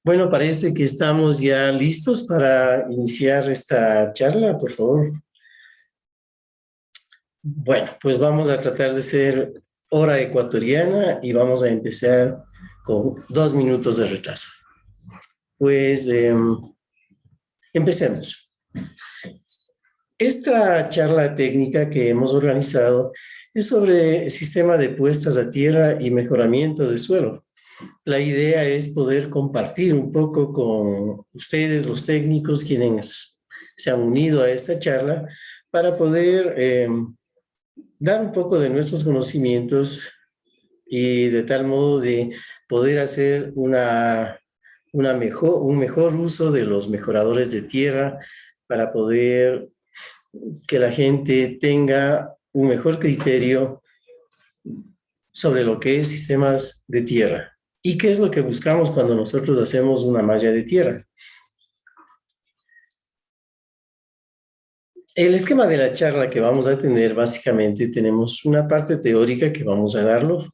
Bueno, parece que estamos ya listos para iniciar esta charla, por favor. Bueno, pues vamos a tratar de ser hora ecuatoriana y vamos a empezar con 2 minutos de retraso. Pues empecemos. Esta charla técnica que hemos organizado es sobre el sistema de puestas a tierra y mejoramiento de suelo. La idea es poder compartir un poco con ustedes, los técnicos, quienes se han unido a esta charla, para poder dar un poco de nuestros conocimientos y de tal modo de poder hacer un mejor uso de los mejoradores de tierra para poder que la gente tenga un mejor criterio sobre lo que es sistemas de tierra. ¿Y qué es lo que buscamos cuando nosotros hacemos una malla de tierra? El esquema de la charla que vamos a tener, básicamente, tenemos una parte teórica que vamos a darlo.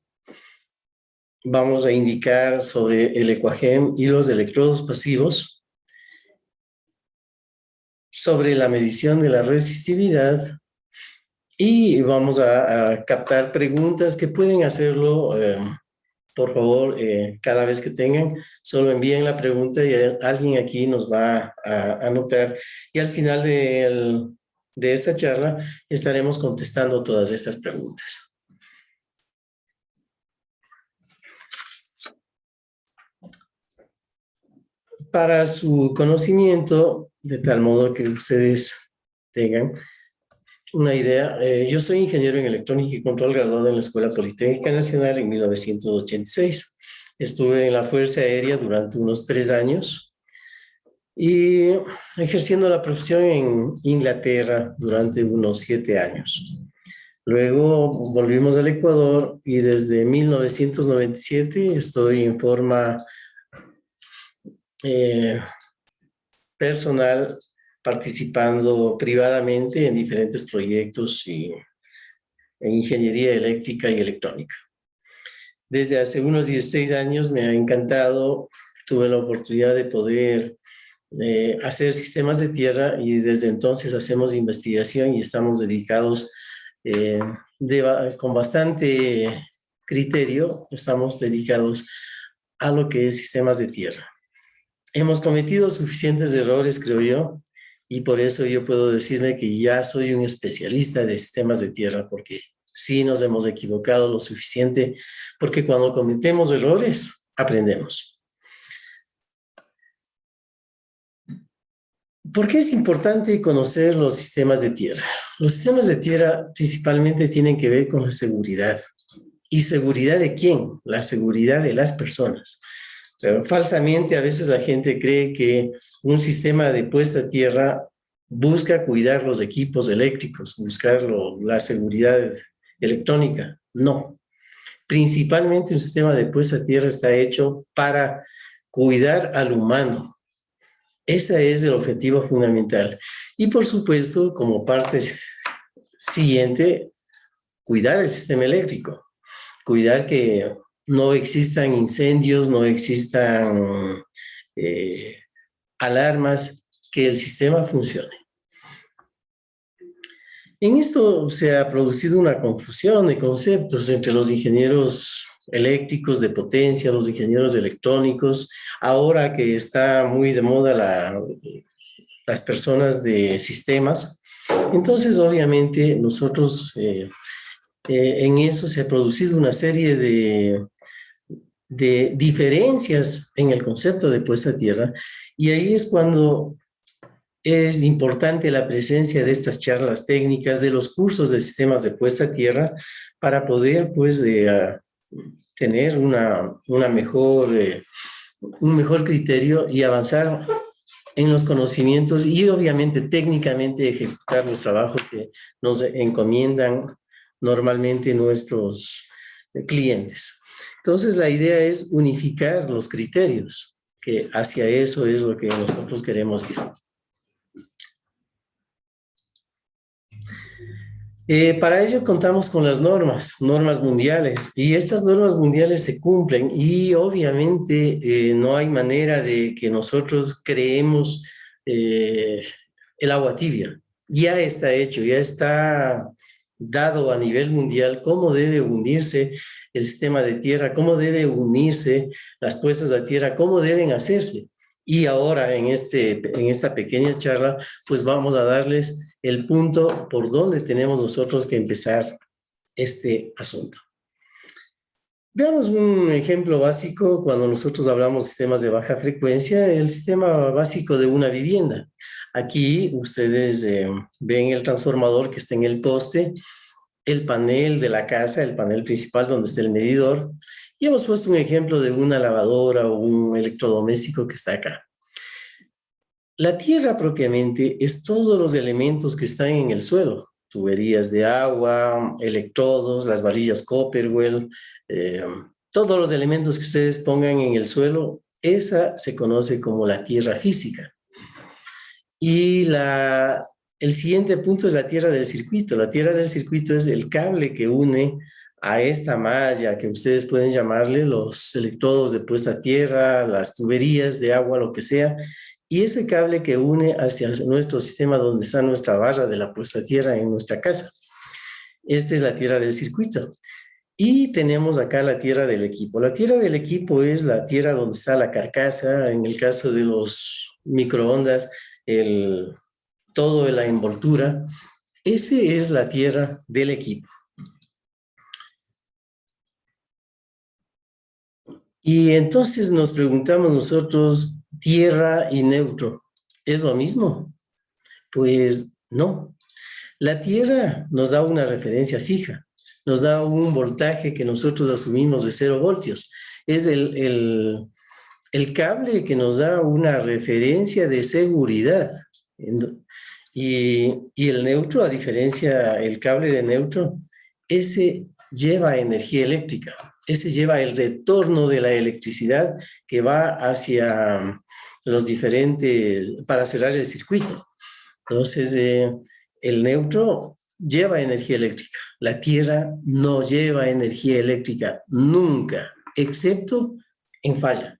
Vamos a indicar sobre el EQUAGEM y los electrodos pasivos, sobre la medición de la resistividad, y vamos a captar preguntas que pueden hacerlo. Por favor, cada vez que tengan, solo envíen la pregunta y alguien aquí nos va a anotar. Y al final de esta charla estaremos contestando todas estas preguntas. Para su conocimiento, de tal modo que ustedes tengan una idea, yo soy ingeniero en electrónica y control graduado en la Escuela Politécnica Nacional en 1986. Estuve en la Fuerza Aérea durante unos 3 años y ejerciendo la profesión en Inglaterra durante unos 7 años. Luego volvimos al Ecuador y desde 1997 estoy en forma personal, participando privadamente en diferentes proyectos en ingeniería eléctrica y electrónica. Desde hace unos 16 años me ha encantado, tuve la oportunidad de poder hacer sistemas de tierra y desde entonces hacemos investigación y estamos dedicados con bastante criterio, estamos dedicados a lo que es sistemas de tierra. Hemos cometido suficientes errores, creo yo, y por eso yo puedo decirme que ya soy un especialista de sistemas de tierra, porque sí nos hemos equivocado lo suficiente, porque cuando cometemos errores, aprendemos. ¿Por qué es importante conocer los sistemas de tierra? Los sistemas de tierra principalmente tienen que ver con la seguridad. ¿Y seguridad de quién? La seguridad de las personas. Pero falsamente a veces la gente cree que un sistema de puesta a tierra busca cuidar los equipos eléctricos, buscar la seguridad electrónica. No. Principalmente un sistema de puesta a tierra está hecho para cuidar al humano. Ese es el objetivo fundamental. Y por supuesto, como parte siguiente, cuidar el sistema eléctrico. Cuidar que no existan incendios, no existan alarmas, que el sistema funcione. En esto se ha producido una confusión de conceptos entre los ingenieros eléctricos de potencia, los ingenieros electrónicos. Ahora que está muy de moda las personas de sistemas, entonces obviamente nosotros en eso se ha producido una serie de diferencias en el concepto de puesta a tierra, y ahí es cuando es importante la presencia de estas charlas técnicas, de los cursos de sistemas de puesta a tierra, para poder pues tener un mejor criterio y avanzar en los conocimientos y obviamente técnicamente ejecutar los trabajos que nos encomiendan normalmente nuestros clientes. Entonces, la idea es unificar los criterios, que hacia eso es lo que nosotros queremos ir. Para ello contamos con las normas mundiales, y estas normas mundiales se cumplen y obviamente no hay manera de que nosotros creemos el agua tibia. Ya está hecho, ya está dado a nivel mundial cómo debe unirse el sistema de tierra, cómo debe unirse las puestas a tierra, cómo deben hacerse. Y ahora en esta pequeña charla, pues vamos a darles el punto por donde tenemos nosotros que empezar este asunto. Veamos un ejemplo básico cuando nosotros hablamos de sistemas de baja frecuencia, el sistema básico de una vivienda. Aquí ustedes ven el transformador que está en el poste, el panel de la casa, el panel principal donde está el medidor, y hemos puesto un ejemplo de una lavadora o un electrodoméstico que está acá. La tierra propiamente es todos los elementos que están en el suelo, tuberías de agua, electrodos, las varillas Copperwell, todos los elementos que ustedes pongan en el suelo, esa se conoce como la tierra física. Y el siguiente punto es la tierra del circuito. La tierra del circuito es el cable que une a esta malla, que ustedes pueden llamarle los electrodos de puesta a tierra, las tuberías de agua, lo que sea, y ese cable que une hacia nuestro sistema donde está nuestra barra de la puesta a tierra en nuestra casa. Esta es la tierra del circuito. Y tenemos acá la tierra del equipo. La tierra del equipo es la tierra donde está la carcasa, en el caso de los microondas, todo la envoltura. Esa es la tierra del equipo. Y entonces nos preguntamos nosotros, tierra y neutro, ¿es lo mismo? Pues no. La tierra nos da una referencia fija, nos da un voltaje que nosotros asumimos de 0 voltios. Es el cable que nos da una referencia de seguridad. Y el neutro, a diferencia, el cable de neutro, ese lleva energía eléctrica, ese lleva el retorno de la electricidad que va hacia los diferentes, para cerrar el circuito. Entonces, el neutro lleva energía eléctrica, la Tierra no lleva energía eléctrica nunca, excepto en falla.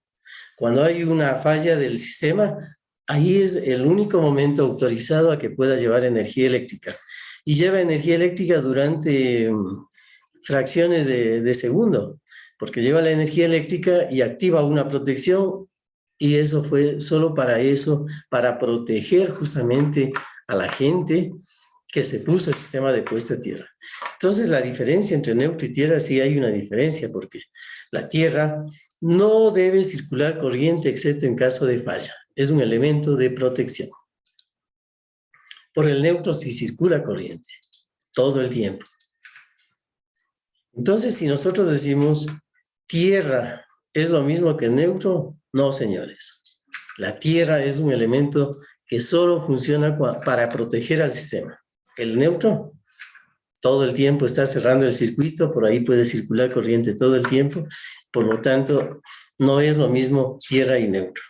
Cuando hay una falla del sistema, ahí es el único momento autorizado a que pueda llevar energía eléctrica. Y lleva energía eléctrica durante fracciones de segundo, porque lleva la energía eléctrica y activa una protección, y eso fue solo para eso, para proteger justamente a la gente que se puso el sistema de puesta a tierra. Entonces, la diferencia entre neutro y tierra, sí hay una diferencia, porque la tierra no debe circular corriente excepto en caso de falla. Es un elemento de protección. Por el neutro sí circula corriente, todo el tiempo. Entonces, si nosotros decimos tierra es lo mismo que neutro, no, señores. La tierra es un elemento que solo funciona para proteger al sistema. El neutro todo el tiempo está cerrando el circuito, por ahí puede circular corriente todo el tiempo, por lo tanto, no es lo mismo tierra y neutro.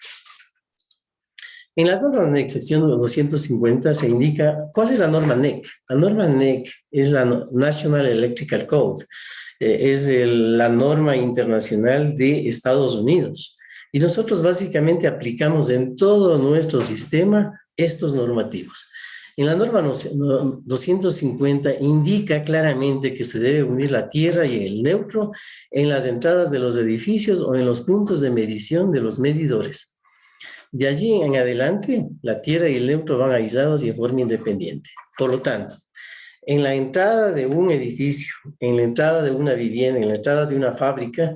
En la norma NEC, sección 250, se indica cuál es la norma NEC. La norma NEC es la National Electrical Code, es la norma internacional de Estados Unidos. Y nosotros básicamente aplicamos en todo nuestro sistema estos normativos. En la norma 250 indica claramente que se debe unir la tierra y el neutro en las entradas de los edificios o en los puntos de medición de los medidores. De allí en adelante, la tierra y el neutro van aislados y en forma independiente. Por lo tanto, en la entrada de un edificio, en la entrada de una vivienda, en la entrada de una fábrica,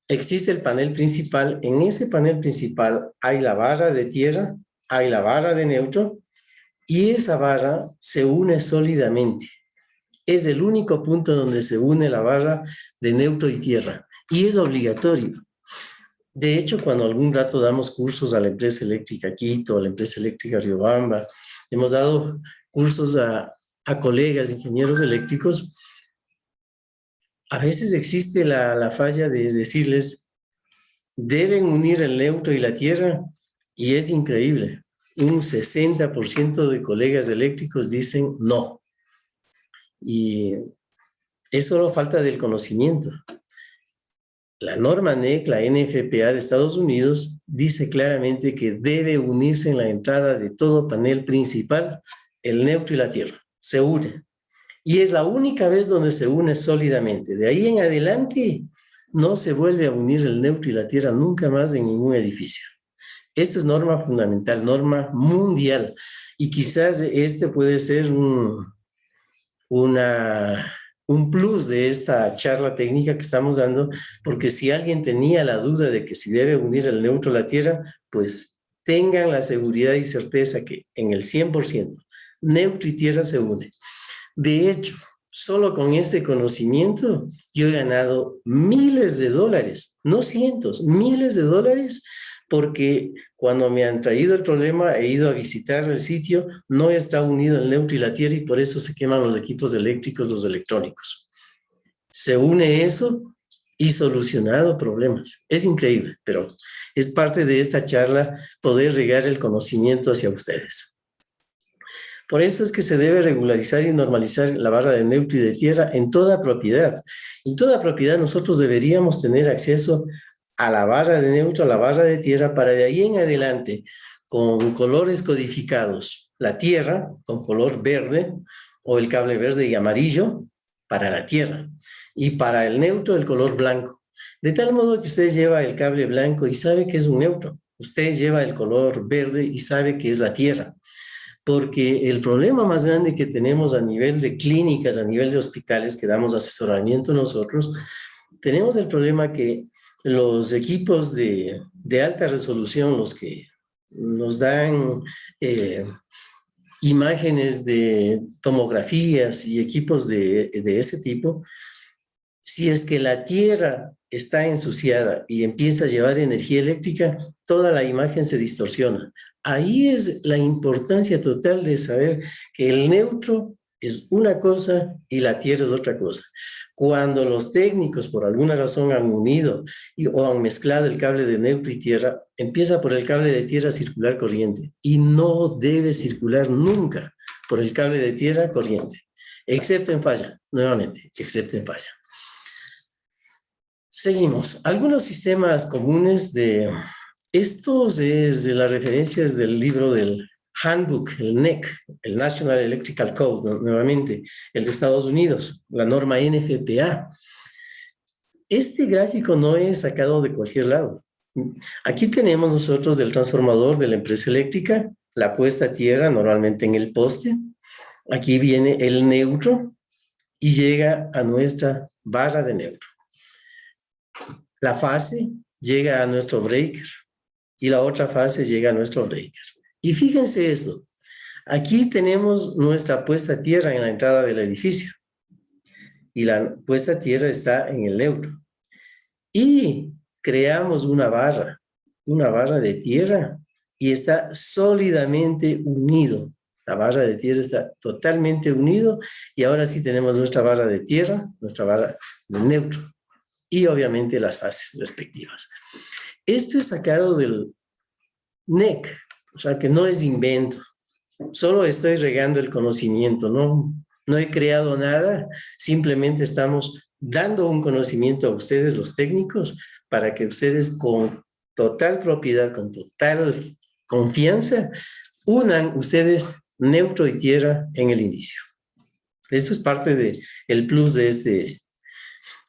existe el panel principal. En ese panel principal hay la barra de tierra, hay la barra de neutro, y esa barra se une sólidamente. Es el único punto donde se une la barra de neutro y tierra, y es obligatorio. De hecho, cuando algún rato damos cursos a la empresa eléctrica Quito, a la empresa eléctrica Riobamba, hemos dado cursos a colegas ingenieros eléctricos, A veces existe la falla de decirles, deben unir el neutro y la tierra, y es increíble. Un 60% de colegas eléctricos dicen no. Y es solo falta del conocimiento. La norma NEC, la NFPA de Estados Unidos, dice claramente que debe unirse en la entrada de todo panel principal el neutro y la tierra. Se une. Y es la única vez donde se une sólidamente. De ahí en adelante no se vuelve a unir el neutro y la tierra nunca más en ningún edificio. Esta es norma fundamental, norma mundial. Y quizás este puede ser un plus de esta charla técnica que estamos dando, porque si alguien tenía la duda de que si debe unir el neutro a la tierra, pues tengan la seguridad y certeza que en el 100%, neutro y tierra se unen. De hecho, solo con este conocimiento, yo he ganado miles de dólares, no cientos, miles de dólares, porque cuando me han traído el problema, he ido a visitar el sitio, no está unido el neutro y la tierra y por eso se queman los equipos eléctricos, los electrónicos. Se une eso y solucionado problemas. Es increíble, pero es parte de esta charla poder regar el conocimiento hacia ustedes. Por eso es que se debe regularizar y normalizar la barra de neutro y de tierra en toda propiedad. En toda propiedad nosotros deberíamos tener acceso a la barra de neutro, a la barra de tierra, para de ahí en adelante, con colores codificados, la tierra con color verde o el cable verde y amarillo para la tierra, y para el neutro el color blanco. De tal modo que usted lleva el cable blanco y sabe que es un neutro. Usted lleva el color verde y sabe que es la tierra. Porque el problema más grande que tenemos a nivel de clínicas, a nivel de hospitales, que damos asesoramiento nosotros, tenemos el problema que los equipos de alta resolución, los que nos dan imágenes de tomografías y equipos de ese tipo, si es que la tierra está ensuciada y empieza a llevar energía eléctrica, toda la imagen se distorsiona. Ahí es la importancia total de saber que el neutro es una cosa y la tierra es otra cosa. Cuando los técnicos por alguna razón han unido o han mezclado el cable de neutro y tierra, empieza por el cable de tierra a circular corriente y no debe circular nunca por el cable de tierra corriente, excepto en falla, nuevamente, excepto en falla. Seguimos. Algunos sistemas comunes de estos es de las referencias del libro del Handbook, el NEC, el National Electrical Code, nuevamente, el de Estados Unidos, la norma NFPA. Este gráfico no es sacado de cualquier lado. Aquí tenemos nosotros del transformador de la empresa eléctrica, la puesta a tierra normalmente en el poste. Aquí viene el neutro y llega a nuestra barra de neutro. La fase llega a nuestro breaker y la otra fase llega a nuestro breaker. Y fíjense esto, aquí tenemos nuestra puesta a tierra en la entrada del edificio y la puesta a tierra está en el neutro. Y creamos una barra de tierra y está sólidamente unido. La barra de tierra está totalmente unido y ahora sí tenemos nuestra barra de tierra, nuestra barra de neutro y obviamente las fases respectivas. Esto es sacado del NEC, o sea que no es invento, solo estoy regando el conocimiento, no he creado nada, simplemente estamos dando un conocimiento a ustedes, los técnicos, para que ustedes con total propiedad, con total confianza, unan ustedes neutro y tierra en el inicio. Esto es parte del plus de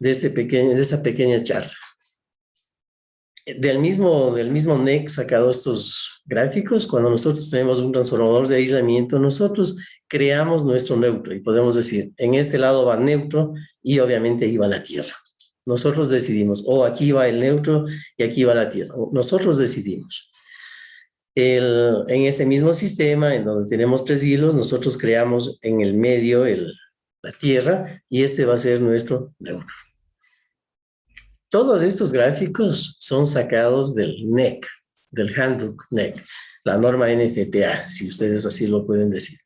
esta pequeña charla. Del mismo NEC sacado estos gráficos, cuando nosotros tenemos un transformador de aislamiento, nosotros creamos nuestro neutro y podemos decir, en este lado va neutro y obviamente ahí va la tierra. Nosotros decidimos, aquí va el neutro y aquí va la tierra. Nosotros decidimos. En este mismo sistema, en donde tenemos 3 hilos, nosotros creamos en el medio la tierra y este va a ser nuestro neutro. Todos estos gráficos son sacados del NEC. del Handbook NEC, la norma NFPA, si ustedes así lo pueden decir.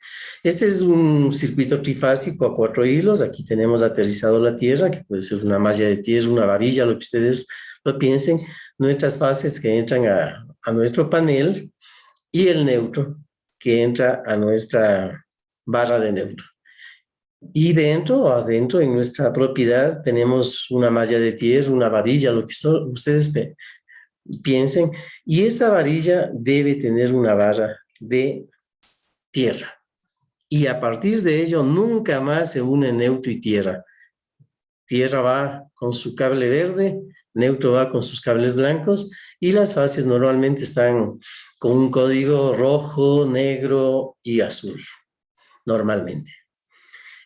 Este es un circuito trifásico a 4 hilos. Aquí tenemos aterrizado la Tierra, que puede ser una malla de tierra, una varilla, lo que ustedes lo piensen. Nuestras fases que entran a nuestro panel y el neutro que entra a nuestra barra de neutro. Y adentro, en nuestra propiedad, tenemos una malla de tierra, una varilla, lo que ustedes piensen. Y esta varilla debe tener una barra de tierra. Y a partir de ello, nunca más se une neutro y tierra. Tierra va con su cable verde, neutro va con sus cables blancos, y las fases normalmente están con un código rojo, negro y azul, normalmente.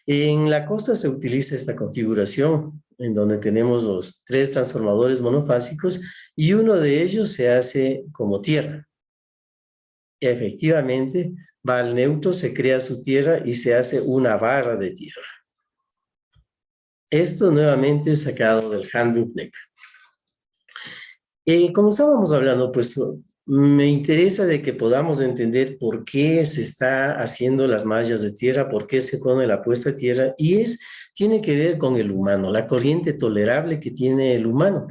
En la costa se utiliza esta configuración, en donde tenemos los 3 transformadores monofásicos, y uno de ellos se hace como tierra. Efectivamente, va al neutro, se crea su tierra y se hace una barra de tierra. Esto nuevamente es sacado del Handbook NEC. Como estábamos hablando, pues me interesa de que podamos entender por qué se está haciendo las mallas de tierra, por qué se pone la puesta a tierra, y tiene que ver con el humano, la corriente tolerable que tiene el humano.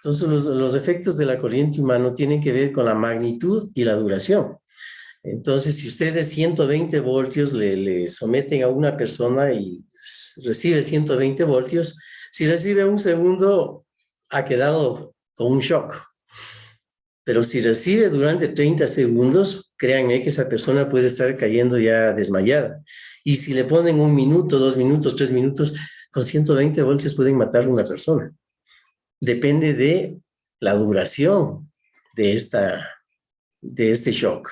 Entonces, los efectos de la corriente humana tienen que ver con la magnitud y la duración. Entonces, si ustedes 120 voltios le someten a una persona y recibe 120 voltios, si recibe un segundo, ha quedado con un shock. Pero si recibe durante 30 segundos, créanme que esa persona puede estar cayendo ya desmayada. Y si le ponen 1 minuto, 2 minutos, 3 minutos, con 120 voltios pueden matar a una persona. Depende de la duración de este shock.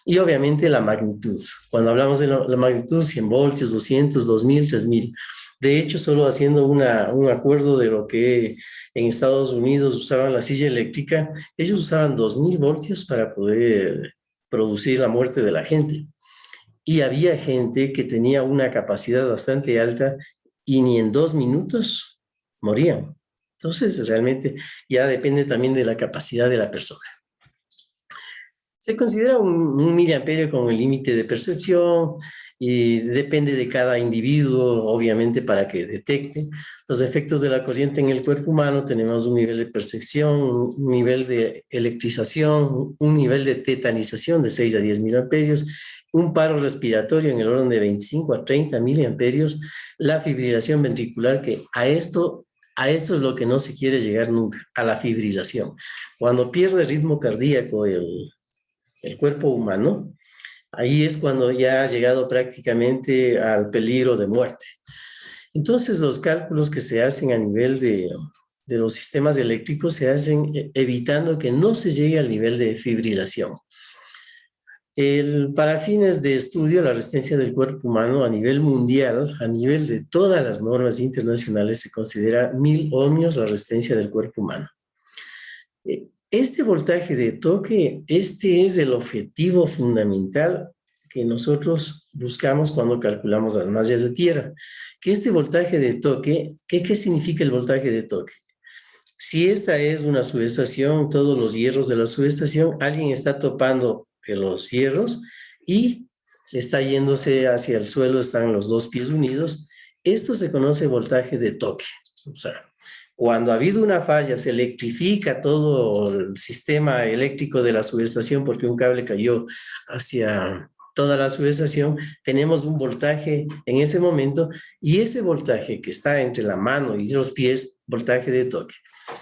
Y obviamente la magnitud. Cuando hablamos de la magnitud, 100 voltios, 200, 2000, 3000. De hecho, solo haciendo un acuerdo de lo que en Estados Unidos usaban la silla eléctrica, ellos usaban 2000 voltios para poder producir la muerte de la gente. Y había gente que tenía una capacidad bastante alta y ni en 2 minutos morían. Entonces, realmente ya depende también de la capacidad de la persona. Se considera un miliamperio como el límite de percepción y depende de cada individuo, obviamente, para que detecte los efectos de la corriente en el cuerpo humano. Tenemos un nivel de percepción, un nivel de electrización, un nivel de tetanización de 6 a 10 miliamperios, un paro respiratorio en el orden de 25 a 30 miliamperios, la fibrilación ventricular, que a esto es lo que no se quiere llegar nunca, a la fibrilación. Cuando pierde ritmo cardíaco el cuerpo humano, ahí es cuando ya ha llegado prácticamente al peligro de muerte. Entonces, los cálculos que se hacen a nivel de los sistemas eléctricos se hacen evitando que no se llegue al nivel de fibrilación. Para fines de estudio, la resistencia del cuerpo humano a nivel mundial, a nivel de todas las normas internacionales, se considera 1000 ohmios la resistencia del cuerpo humano. Este voltaje de toque, este es el objetivo fundamental que nosotros buscamos cuando calculamos las mallas de tierra. Que este voltaje de toque, ¿qué significa el voltaje de toque? Si esta es una subestación, todos los hierros de la subestación, alguien está topando los hierros y está yéndose hacia el suelo, están los 2 pies unidos. Esto se conoce voltaje de toque. O sea, cuando ha habido una falla, se electrifica todo el sistema eléctrico de la subestación porque un cable cayó hacia toda la subestación, tenemos un voltaje en ese momento y ese voltaje que está entre la mano y los pies, voltaje de toque.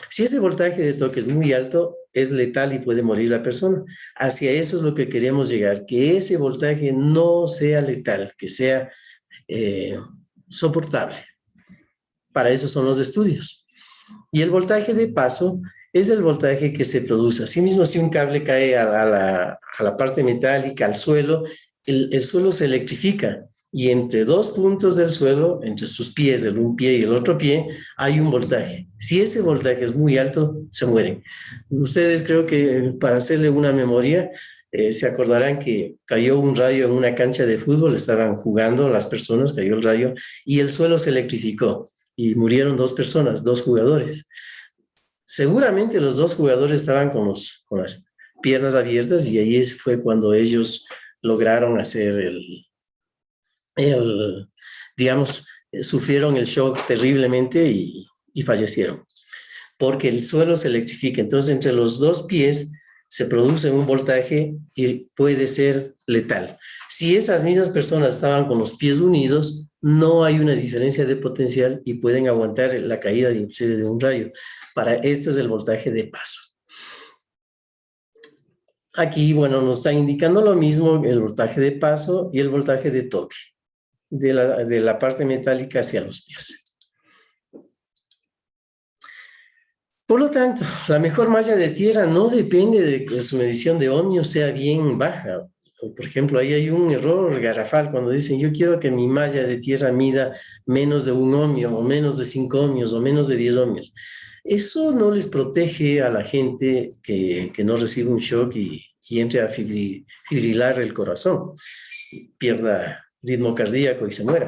Si ese voltaje de toque es muy alto, es letal y puede morir la persona. Hacia eso es lo que queremos llegar, que ese voltaje no sea letal, que sea soportable. Para eso son los estudios. Y el voltaje de paso es el voltaje que se produce. Asimismo, si un cable cae a la parte metálica, al suelo, el suelo se electrifica y entre 2 puntos del suelo, entre sus pies, el un pie y el otro pie, hay un voltaje. Si ese voltaje es muy alto, se mueren. Ustedes creo que para hacerle una memoria, se acordarán que cayó un rayo en una cancha de fútbol, estaban jugando las personas, cayó el rayo y el suelo se electrificó. Y murieron 2 personas, 2 jugadores. Seguramente los 2 jugadores estaban con las piernas abiertas, y ahí fue cuando ellos lograron hacer digamos, sufrieron el shock terriblemente y fallecieron, porque el suelo se electrifica. Entonces, entre los dos pies se produce un voltaje y puede ser letal. Si esas mismas personas estaban con los pies unidos, no hay una diferencia de potencial y pueden aguantar la caída de un rayo. Para esto es el voltaje de paso. Aquí, bueno, nos está indicando lo mismo el voltaje de paso y el voltaje de toque de la parte metálica hacia los pies. Por lo tanto, la mejor malla de tierra no depende de que su medición de ohmios sea bien baja. Por ejemplo, ahí hay un error garrafal cuando dicen yo quiero que mi malla de tierra mida menos de 1 ohmio o menos de 5 ohmios o menos de 10 ohmios. Eso no les protege a la gente que no recibe un shock y entre a fibrilar el corazón, pierda ritmo cardíaco y se muera.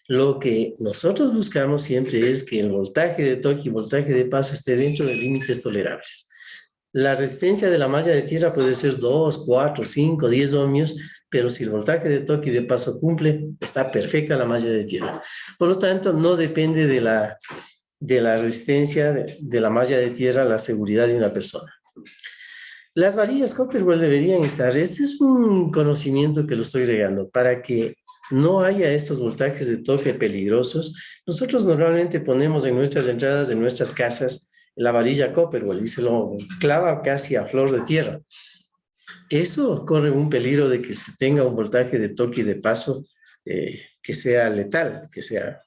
Lo que nosotros buscamos siempre es que el voltaje de toque y voltaje de paso esté dentro de límites tolerables. La resistencia de la malla de tierra puede ser 2, 4, 5, 10 ohmios, pero si el voltaje de toque y de paso cumple, está perfecta la malla de tierra. Por lo tanto, no depende de la resistencia de la malla de tierra la seguridad de una persona. Las varillas Copperwell deberían estar, este es un conocimiento que lo estoy regando, para que no haya estos voltajes de toque peligrosos. Nosotros normalmente ponemos en nuestras entradas de nuestras casas la varilla Copperwell y se lo clava casi a flor de tierra. Eso corre un peligro de que se tenga un voltaje de toque y de paso que sea letal, que sea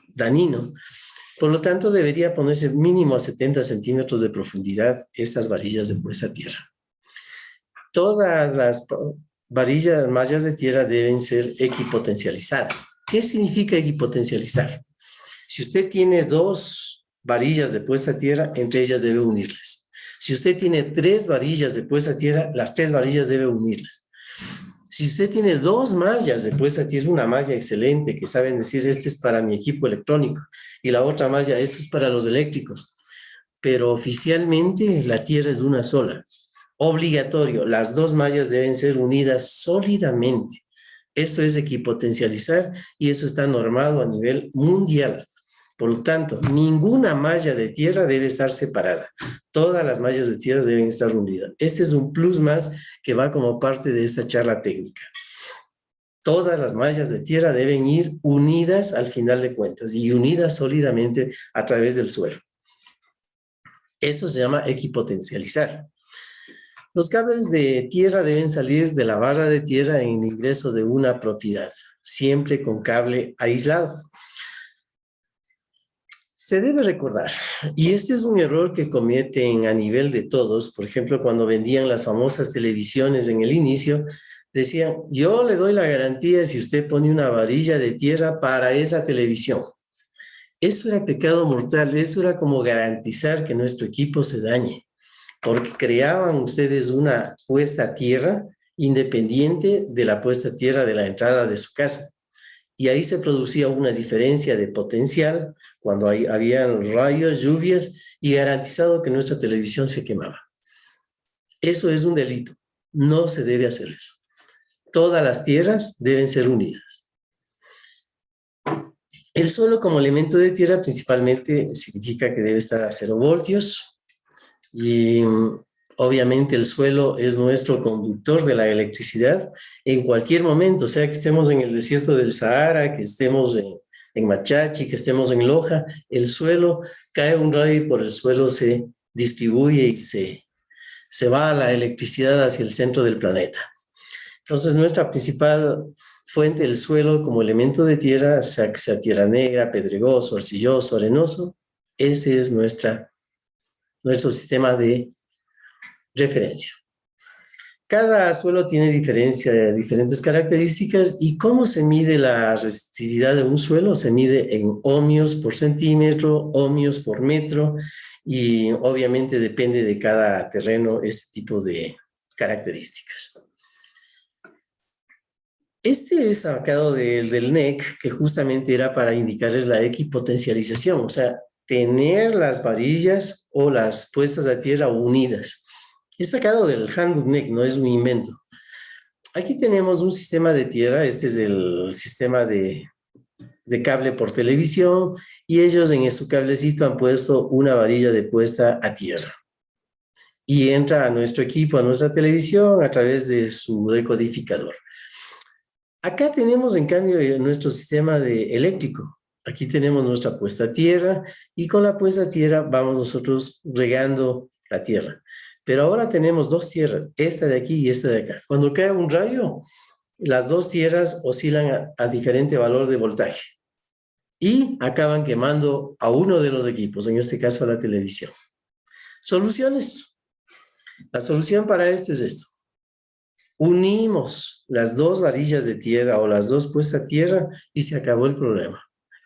dañino. Por lo tanto, debería ponerse mínimo a 70 centímetros de profundidad estas varillas de puesta a tierra. Todas las varillas, mallas de tierra deben ser equipotencializadas. ¿Qué significa equipotencializar? Si usted tiene 2 varillas de puesta a tierra, entre ellas debe unirlas. Si usted tiene 3 varillas de puesta a tierra, las 3 varillas debe unirlas. Si usted tiene 2 mallas de puesta a tierra, una malla excelente que saben decir, este es para mi equipo electrónico, y la otra malla, esta es para los eléctricos. Pero oficialmente la tierra es una sola. Obligatorio, las 2 mallas deben ser unidas sólidamente. Eso es equipotencializar y eso está normado a nivel mundial. Por lo tanto, ninguna malla de tierra debe estar separada. Todas las mallas de tierra deben estar unidas. Este es un plus más que va como parte de esta charla técnica. Todas las mallas de tierra deben ir unidas al final de cuentas y unidas sólidamente a través del suelo. Eso se llama equipotencializar. Los cables de tierra deben salir de la barra de tierra en el ingreso de una propiedad, siempre con cable aislado. Se debe recordar, y este es un error que cometen a nivel de todos, por ejemplo, cuando vendían las famosas televisiones en el inicio, decían, yo le doy la garantía si usted pone una varilla de tierra para esa televisión. Eso era pecado mortal, eso era como garantizar que nuestro equipo se dañe, porque creaban ustedes una puesta a tierra independiente de la puesta a tierra de la entrada de su casa. Y ahí se producía una diferencia de potencial cuando habían rayos, lluvias, y garantizado que nuestra televisión se quemaba. Eso es un delito. No se debe hacer eso. Todas las tierras deben ser unidas. El suelo como elemento de tierra principalmente significa que debe estar a 0 voltios y obviamente el suelo es nuestro conductor de la electricidad en cualquier momento, sea que estemos en el desierto del Sahara, que estemos en Machachi, que estemos en Loja, el suelo cae un rayo y por el suelo se distribuye y se va la electricidad hacia el centro del planeta. Entonces nuestra principal fuente del suelo como elemento de tierra, sea que sea tierra negra, pedregoso, arcilloso, arenoso, ese es nuestro sistema de referencia. Cada suelo tiene diferentes características y cómo se mide la resistividad de un suelo, se mide en ohmios por centímetro, ohmios por metro y obviamente depende de cada terreno este tipo de características. Este es sacado del NEC, que justamente era para indicarles la equipotencialización, o sea, tener las varillas o las puestas a tierra unidas. Es sacado del Handbook NEC, no es un invento. Aquí tenemos un sistema de tierra, este es el sistema de cable por televisión, y ellos en su cablecito han puesto una varilla de puesta a tierra. Y entra a nuestro equipo, a nuestra televisión, a través de su decodificador. Acá tenemos, en cambio, nuestro sistema eléctrico. Aquí tenemos nuestra puesta a tierra, y con la puesta a tierra vamos nosotros regando la tierra. Pero ahora tenemos dos tierras, esta de aquí y esta de acá. Cuando cae un rayo, las dos tierras oscilan a diferente valor de voltaje y acaban quemando a uno de los equipos, en este caso a la televisión. Soluciones. La solución para esto es esto. Unimos las dos varillas de tierra o las dos puestas a tierra y se acabó el problema.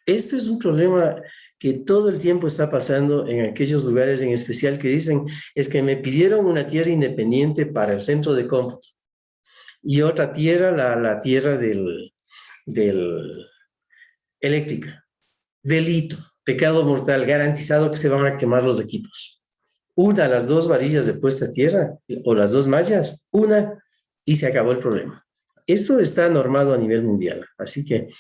Esto es un problema que todo el tiempo está pasando en aquellos lugares en especial que dicen, es que me pidieron una tierra independiente para el centro de cómputo y otra tierra, la tierra del eléctrica. Delito, pecado mortal, garantizado que se van a quemar los equipos. Una, las dos varillas de puesta a tierra o las dos mallas, una y se acabó el problema. Esto está normado a nivel mundial, así que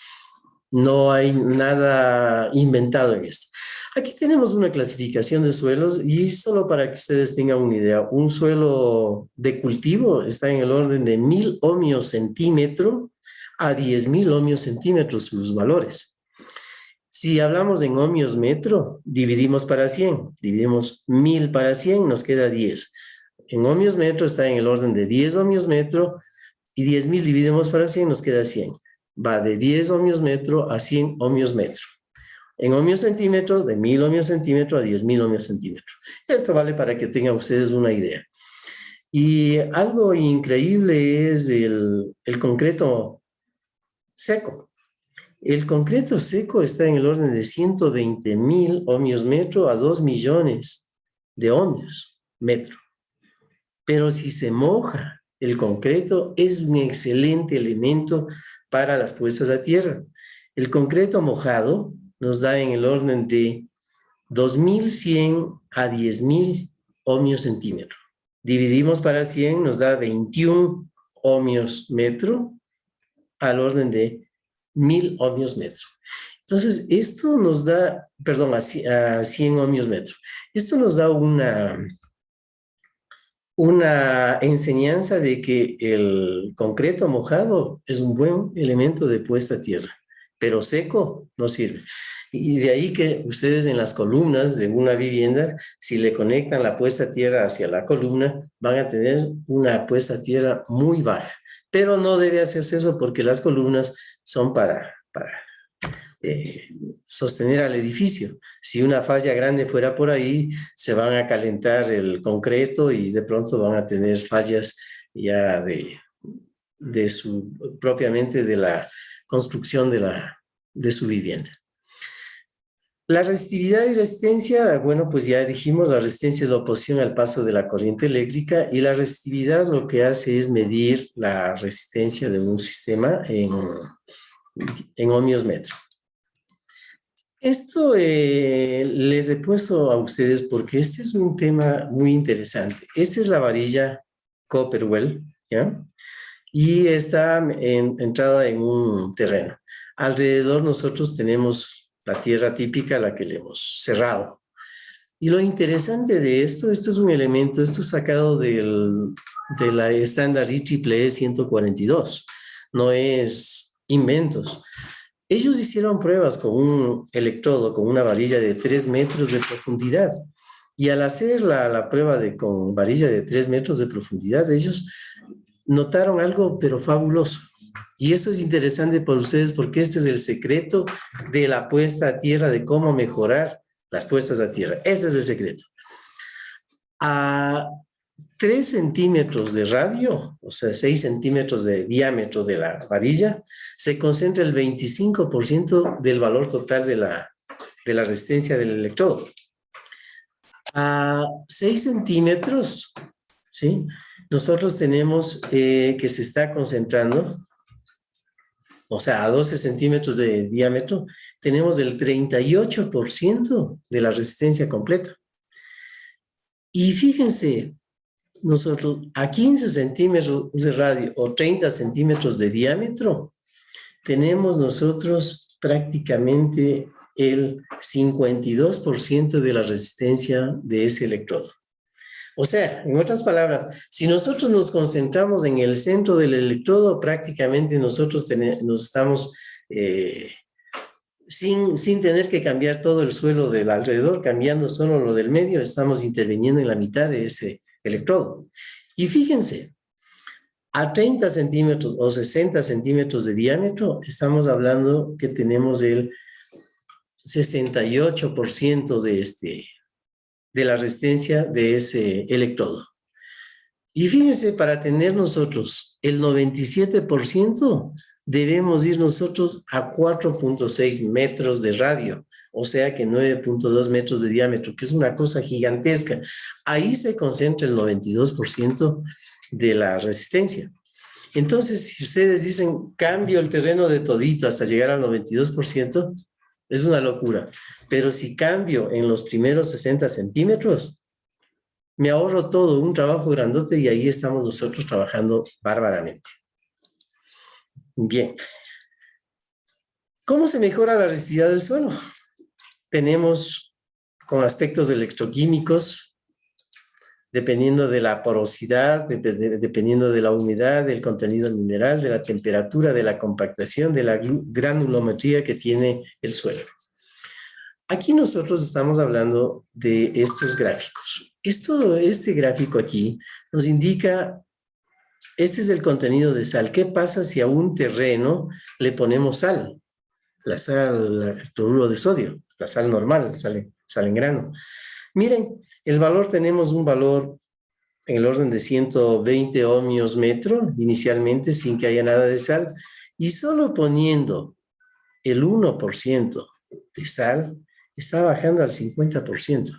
no hay nada inventado en esto. Aquí tenemos una clasificación de suelos y solo para que ustedes tengan una idea, un suelo de cultivo está en el orden de 1000 ohmios centímetro a 10.000 ohmios centímetros sus valores. Si hablamos en ohmios metro, dividimos para 100, dividimos 1000 para 100, nos queda 10. En ohmios metro está en el orden de 10 ohmios metro y 10.000 dividimos para 100, nos queda 100. Va de 10 ohmios metro a 100 ohmios metro. En ohmios centímetro, de 1000 ohmios centímetro a 10.000 ohmios centímetro. Esto vale para que tengan ustedes una idea. Y algo increíble es el concreto seco. El concreto seco está en el orden de 120.000 ohmios metro a 2 millones de ohmios metro. Pero si se moja el concreto, es un excelente elemento para las puestas a tierra. El concreto mojado nos da en el orden de 2100 a 10.000 ohmios centímetro. Dividimos para 100, nos da 21 ohmios metro al orden de 1000 ohmios metro. Entonces, esto nos da, perdón, a 100 ohmios metro. Esto nos da una enseñanza de que el concreto mojado es un buen elemento de puesta a tierra, pero seco no sirve. Y de ahí que ustedes en las columnas de una vivienda, si le conectan la puesta a tierra hacia la columna, van a tener una puesta a tierra muy baja. Pero no debe hacerse eso porque las columnas son para sostener al edificio. Si una falla grande fuera por ahí, se van a calentar el concreto y de pronto van a tener fallas ya propiamente de la construcción de su vivienda. La resistividad y resistencia, bueno, pues ya dijimos, la resistencia es la oposición al paso de la corriente eléctrica y la resistividad lo que hace es medir la resistencia de un sistema en ohmios metro. Esto les he puesto a ustedes porque este es un tema muy interesante. Esta es la varilla Copperwell, ¿ya? Y está entrada en un terreno. Alrededor nosotros tenemos la tierra típica, la que le hemos cerrado. Y lo interesante de esto es un elemento, esto es sacado de la estándar IEEE 142, no es inventos. Ellos hicieron pruebas con un electrodo, con una varilla de 3 metros de profundidad. Y al hacer la prueba con varilla de 3 metros de profundidad, ellos notaron algo, pero fabuloso. Y esto es interesante para ustedes porque este es el secreto de la puesta a tierra, de cómo mejorar las puestas a tierra. Ese es el secreto. A 3 centímetros de radio, o sea, 6 centímetros de diámetro de la varilla, se concentra el 25% del valor total de la resistencia del electrodo. A 6 centímetros, ¿sí? Nosotros tenemos que se está concentrando, o sea, a 12 centímetros de diámetro, tenemos el 38% de la resistencia completa. Y fíjense, nosotros a 15 centímetros de radio o 30 centímetros de diámetro, tenemos nosotros prácticamente el 52% de la resistencia de ese electrodo. O sea, en otras palabras, si nosotros nos concentramos en el centro del electrodo, prácticamente nosotros nos estamos, sin tener que cambiar todo el suelo del alrededor, cambiando solo lo del medio, estamos interviniendo en la mitad de ese electrodo. Y fíjense, a 30 centímetros o 60 centímetros de diámetro, estamos hablando que tenemos el 68% de la resistencia de ese electrodo. Y fíjense, para tener nosotros el 97%, debemos ir nosotros a 4.6 metros de radio, o sea que 9.2 metros de diámetro, que es una cosa gigantesca. Ahí se concentra el 92% de la resistencia. Entonces, si ustedes dicen, cambio el terreno de todito hasta llegar al 92%, es una locura. Pero si cambio en los primeros 60 centímetros, me ahorro todo, un trabajo grandote, y ahí estamos nosotros trabajando bárbaramente. Bien. ¿Cómo se mejora la resistividad del suelo? Tenemos con aspectos electroquímicos, dependiendo de la porosidad, dependiendo de la humedad, del contenido mineral, de la temperatura, de la compactación, de la granulometría que tiene el suelo. Aquí nosotros estamos hablando de estos gráficos. Este gráfico aquí nos indica, este es el contenido de sal. ¿Qué pasa si a un terreno le ponemos sal? La sal, el cloruro de sodio, la sal normal, sal en grano. Miren, el valor, tenemos un valor en el orden de 120 ohmios metro, inicialmente, sin que haya nada de sal, y solo poniendo el 1% de sal, está bajando al 50%.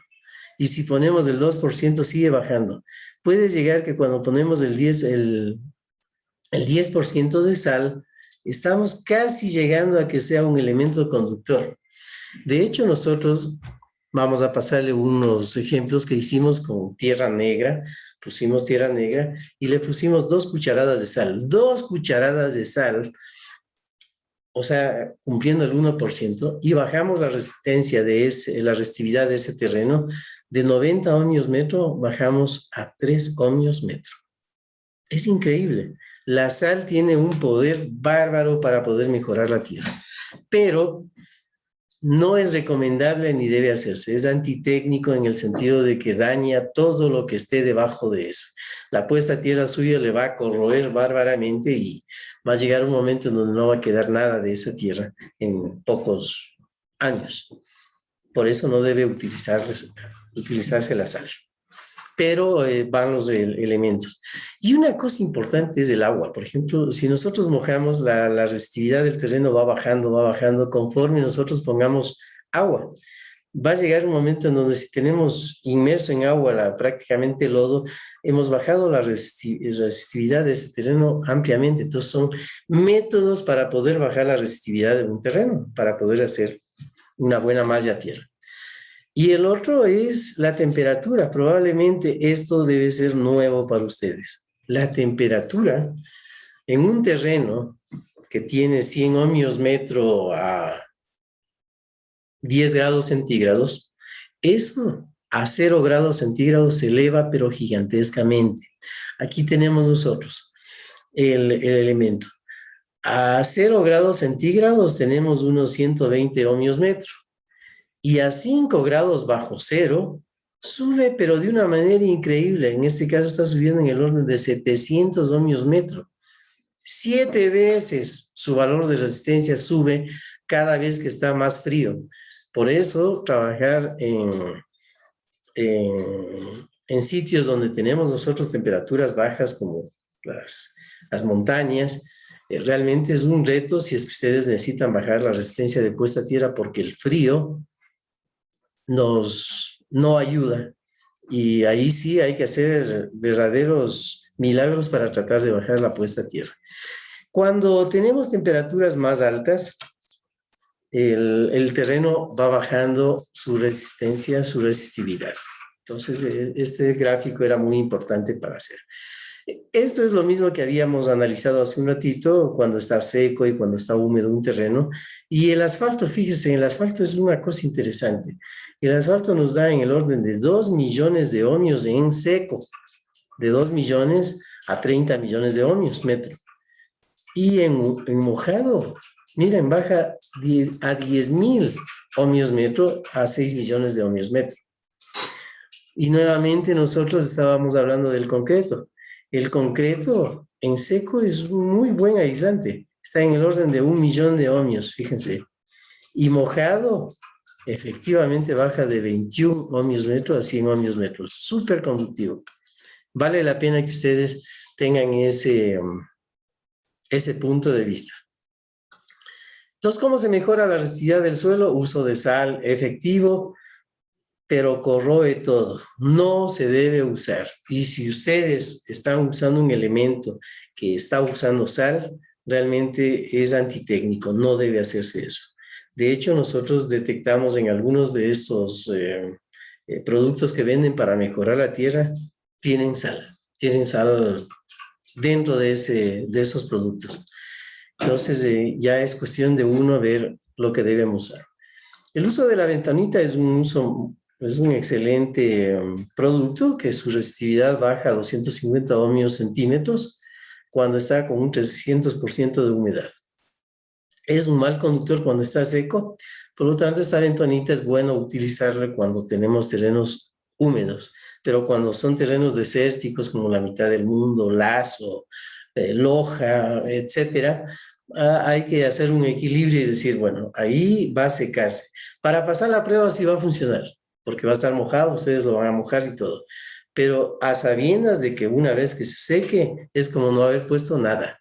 Y si ponemos el 2%, sigue bajando. Puede llegar que cuando ponemos el 10% de sal, estamos casi llegando a que sea un elemento conductor. De hecho, nosotros vamos a pasarle unos ejemplos que hicimos con tierra negra. Pusimos tierra negra y le pusimos 2 cucharadas de sal. 2 cucharadas de sal, o sea, cumpliendo el 1%, y bajamos la resistencia la resistividad de ese terreno de 90 ohmios metro, bajamos a 3 ohmios metro. Es increíble. La sal tiene un poder bárbaro para poder mejorar la tierra, pero no es recomendable ni debe hacerse. Es antitécnico en el sentido de que daña todo lo que esté debajo de eso. La puesta a tierra suya le va a corroer bárbaramente y va a llegar un momento en donde no va a quedar nada de esa tierra en pocos años. Por eso no debe utilizarse la sal. Pero van los elementos. Y una cosa importante es el agua. Por ejemplo, si nosotros mojamos, la resistividad del terreno va bajando conforme nosotros pongamos agua. Va a llegar un momento en donde, si tenemos inmerso en agua prácticamente lodo, hemos bajado la resistividad de ese terreno ampliamente. Entonces son métodos para poder bajar la resistividad de un terreno, para poder hacer una buena malla a tierra. Y el otro es la temperatura. Probablemente esto debe ser nuevo para ustedes. La temperatura en un terreno que tiene 100 ohmios metro a 10 grados centígrados, eso a 0 grados centígrados se eleva, pero gigantescamente. Aquí tenemos nosotros el elemento. A 0 grados centígrados tenemos unos 120 ohmios metro. Y a 5 grados bajo cero, sube, pero de una manera increíble. En este caso está subiendo en el orden de 700 ohmios metro. 7 veces su valor de resistencia sube cada vez que está más frío. Por eso, trabajar en sitios donde tenemos nosotros temperaturas bajas, como las montañas, realmente es un reto si es que ustedes necesitan bajar la resistencia de puesta a tierra, porque el frío no ayuda, y ahí sí hay que hacer verdaderos milagros para tratar de bajar la puesta a tierra. Cuando tenemos temperaturas más altas, el terreno va bajando su resistencia, su resistividad. Entonces, este gráfico era muy importante para hacer. Esto es lo mismo que habíamos analizado hace un ratito, cuando está seco y cuando está húmedo un terreno. Y el asfalto, fíjese, el asfalto es una cosa interesante. El asfalto nos da en el orden de 2 millones de ohmios en seco, de 2 millones a 30 millones de ohmios metro. Y en mojado, miren, baja a 10.000 ohmios metro a 6 millones de ohmios metro. Y nuevamente nosotros estábamos hablando del concreto. El concreto en seco es un muy buen aislante. Está en el orden de 1 millón de ohmios, fíjense. Y mojado, efectivamente baja de 21 ohmios metro a 100 ohmios metros. Súper conductivo. Vale la pena que ustedes tengan ese punto de vista. Entonces, ¿cómo se mejora la resistividad del suelo? Uso de sal efectivo, pero corroe todo. No se debe usar. Y si ustedes están usando un elemento que está usando sal, realmente es antitécnico, no debe hacerse eso. De hecho, nosotros detectamos en algunos de estos productos que venden para mejorar la tierra, tienen sal dentro de esos productos. Entonces, ya es cuestión de uno ver lo que debemos usar. El uso de la ventanita es un excelente producto que su resistividad baja a 250 ohmios centímetros cuando está con un 300% de humedad. Es un mal conductor cuando está seco, por lo tanto esta ventanita es bueno utilizarla cuando tenemos terrenos húmedos, pero cuando son terrenos desérticos como la mitad del mundo, Lazo, Loja, etcétera, hay que hacer un equilibrio y decir, bueno, ahí va a secarse. Para pasar la prueba sí va a funcionar, porque va a estar mojado, ustedes lo van a mojar y todo. Pero a sabiendas de que una vez que se seque, es como no haber puesto nada,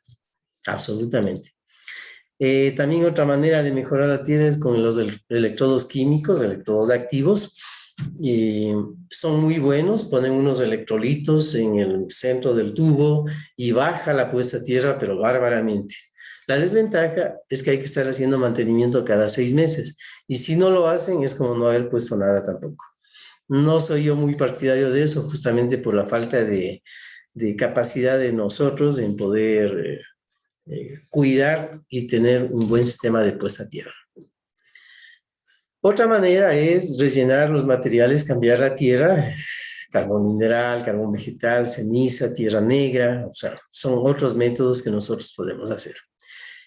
absolutamente. También otra manera de mejorar la tierra es con los electrodos químicos, electrodos activos. Son muy buenos, ponen unos electrolitos en el centro del tubo y baja la puesta a tierra, pero bárbaramente. La desventaja es que hay que estar haciendo mantenimiento cada 6 meses y si no lo hacen es como no haber puesto nada tampoco. No soy yo muy partidario de eso, justamente por la falta de capacidad de nosotros en poder cuidar y tener un buen sistema de puesta a tierra. Otra manera es rellenar los materiales, cambiar la tierra, carbón mineral, carbón vegetal, ceniza, tierra negra, o sea, son otros métodos que nosotros podemos hacer.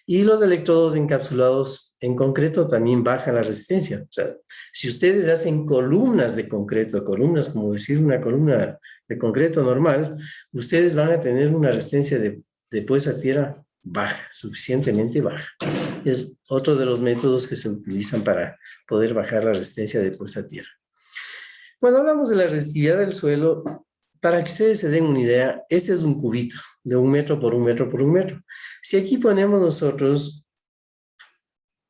Y los electrodos encapsulados en concreto también bajan la resistencia. O sea, si ustedes hacen columnas de concreto, columnas como decir una columna de concreto normal, ustedes van a tener una resistencia de puesta a tierra baja, suficientemente baja. Es otro de los métodos que se utilizan para poder bajar la resistencia de puesta a tierra. Cuando hablamos de la resistividad del suelo, para que ustedes se den una idea, este es un cubito de 1 metro por 1 metro por 1 metro. Si aquí ponemos nosotros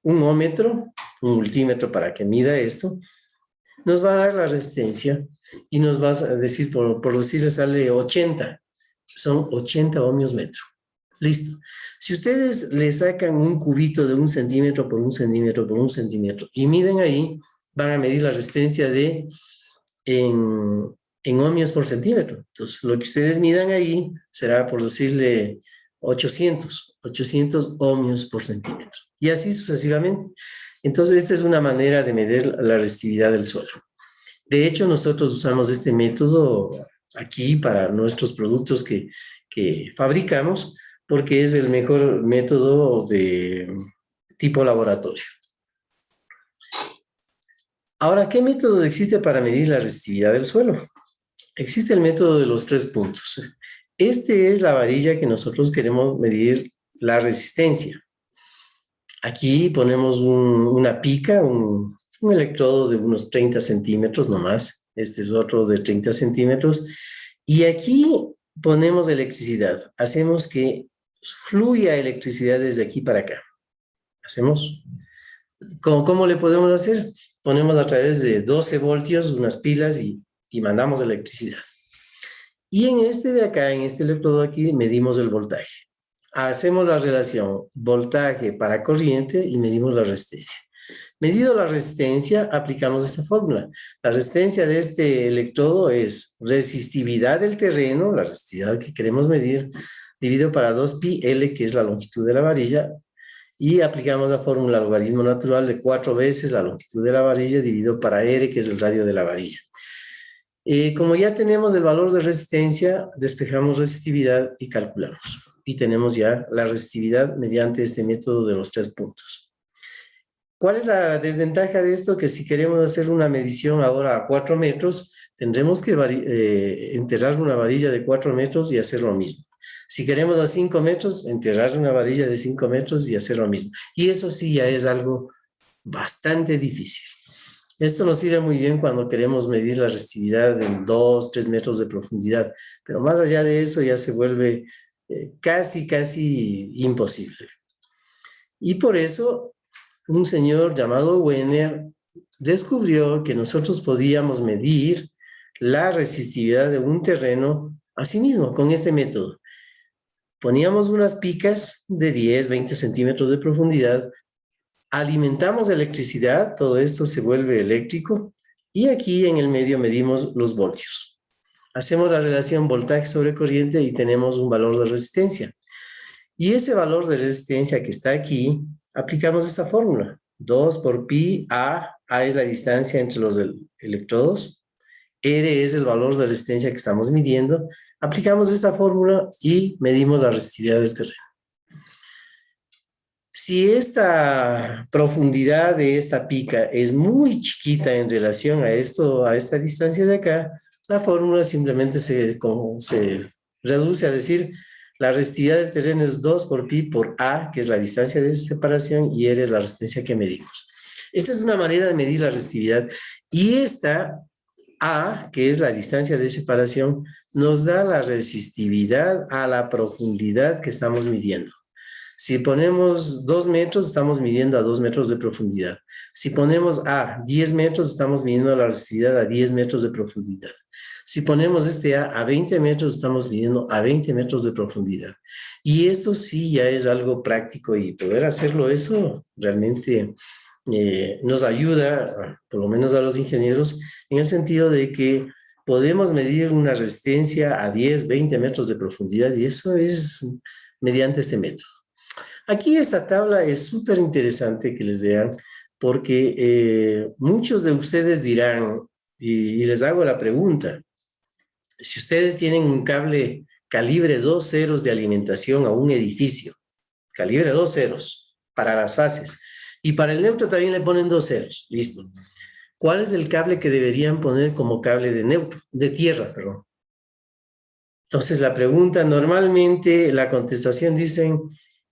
un ohmmetro, un multímetro para que mida esto, nos va a dar la resistencia y nos va a decir, por decirle, sale 80. Son 80 ohmios metro. Listo. Si ustedes le sacan un cubito de 1 centímetro por 1 centímetro por 1 centímetro y miden ahí, van a medir la resistencia en ohmios por centímetro. Entonces, lo que ustedes midan ahí será, por decirle, 800 ohmios por centímetro. Y así sucesivamente. Entonces, esta es una manera de medir la resistividad del suelo. De hecho, nosotros usamos este método aquí para nuestros productos que fabricamos, porque es el mejor método de tipo laboratorio. Ahora, ¿qué métodos existe para medir la resistividad del suelo? Existe el método de los 3 puntos. Este es la varilla que nosotros queremos medir la resistencia. Aquí ponemos una pica, un electrodo de unos 30 centímetros nomás. Este es otro de 30 centímetros. Y aquí ponemos electricidad. Hacemos que fluya electricidad desde aquí para acá. Hacemos. ¿Cómo le podemos hacer? Ponemos a través de 12 voltios unas pilas y mandamos electricidad. Y en este de acá, en este electrodo aquí, medimos el voltaje. Hacemos la relación voltaje para corriente y medimos la resistencia. Medido la resistencia, aplicamos esta fórmula. La resistencia de este electrodo es resistividad del terreno, la resistividad que queremos medir, dividido para 2pi L, que es la longitud de la varilla, y aplicamos la fórmula logaritmo natural de 4 veces la longitud de la varilla dividido para R, que es el radio de la varilla. Como ya tenemos el valor de resistencia, despejamos resistividad y calculamos. Y tenemos ya la resistividad mediante este método de los 3 puntos. ¿Cuál es la desventaja de esto? Que si queremos hacer una medición ahora a 4 metros, tendremos que enterrar una varilla de 4 metros y hacer lo mismo. Si queremos a 5 metros, enterrar una varilla de 5 metros y hacer lo mismo. Y eso sí ya es algo bastante difícil. Esto nos sirve muy bien cuando queremos medir la resistividad en 2, 3 metros de profundidad, pero más allá de eso ya se vuelve casi imposible. Y por eso un señor llamado Wenner descubrió que nosotros podíamos medir la resistividad de un terreno a sí mismo con este método. Poníamos unas picas de 10, 20 centímetros de profundidad, alimentamos electricidad, todo esto se vuelve eléctrico, y aquí en el medio medimos los voltios. Hacemos la relación voltaje sobre corriente y tenemos un valor de resistencia. Y ese valor de resistencia que está aquí, aplicamos esta fórmula. 2 por pi A es la distancia entre los electrodos, R es el valor de resistencia que estamos midiendo. Aplicamos esta fórmula y medimos la resistividad del terreno. Si esta profundidad de esta pica es muy chiquita en relación a esta distancia de acá, la fórmula simplemente se reduce a decir la resistividad del terreno es 2 por pi por A, que es la distancia de separación, y R es la resistencia que medimos. Esta es una manera de medir la resistividad. Y esta A, que es la distancia de separación, nos da la resistividad a la profundidad que estamos midiendo. Si ponemos 2 metros, estamos midiendo a 2 metros de profundidad. Si ponemos a 10 metros, estamos midiendo la resistividad a 10 metros de profundidad. Si ponemos este a 20 metros, estamos midiendo a 20 metros de profundidad. Y esto sí ya es algo práctico, y poder hacerlo eso realmente nos ayuda, por lo menos a los ingenieros, en el sentido de que podemos medir una resistencia a 10, 20 metros de profundidad, y eso es mediante este método. Aquí esta tabla es súper interesante que les vean, porque muchos de ustedes dirán, y les hago la pregunta, si ustedes tienen un cable calibre 2 ceros de alimentación a un edificio, calibre 2 ceros para las fases, y para el neutro también le ponen 2 ceros, listo. ¿Cuál es el cable que deberían poner como cable de neutro, de tierra, perdón? Entonces la pregunta, normalmente la contestación dicen,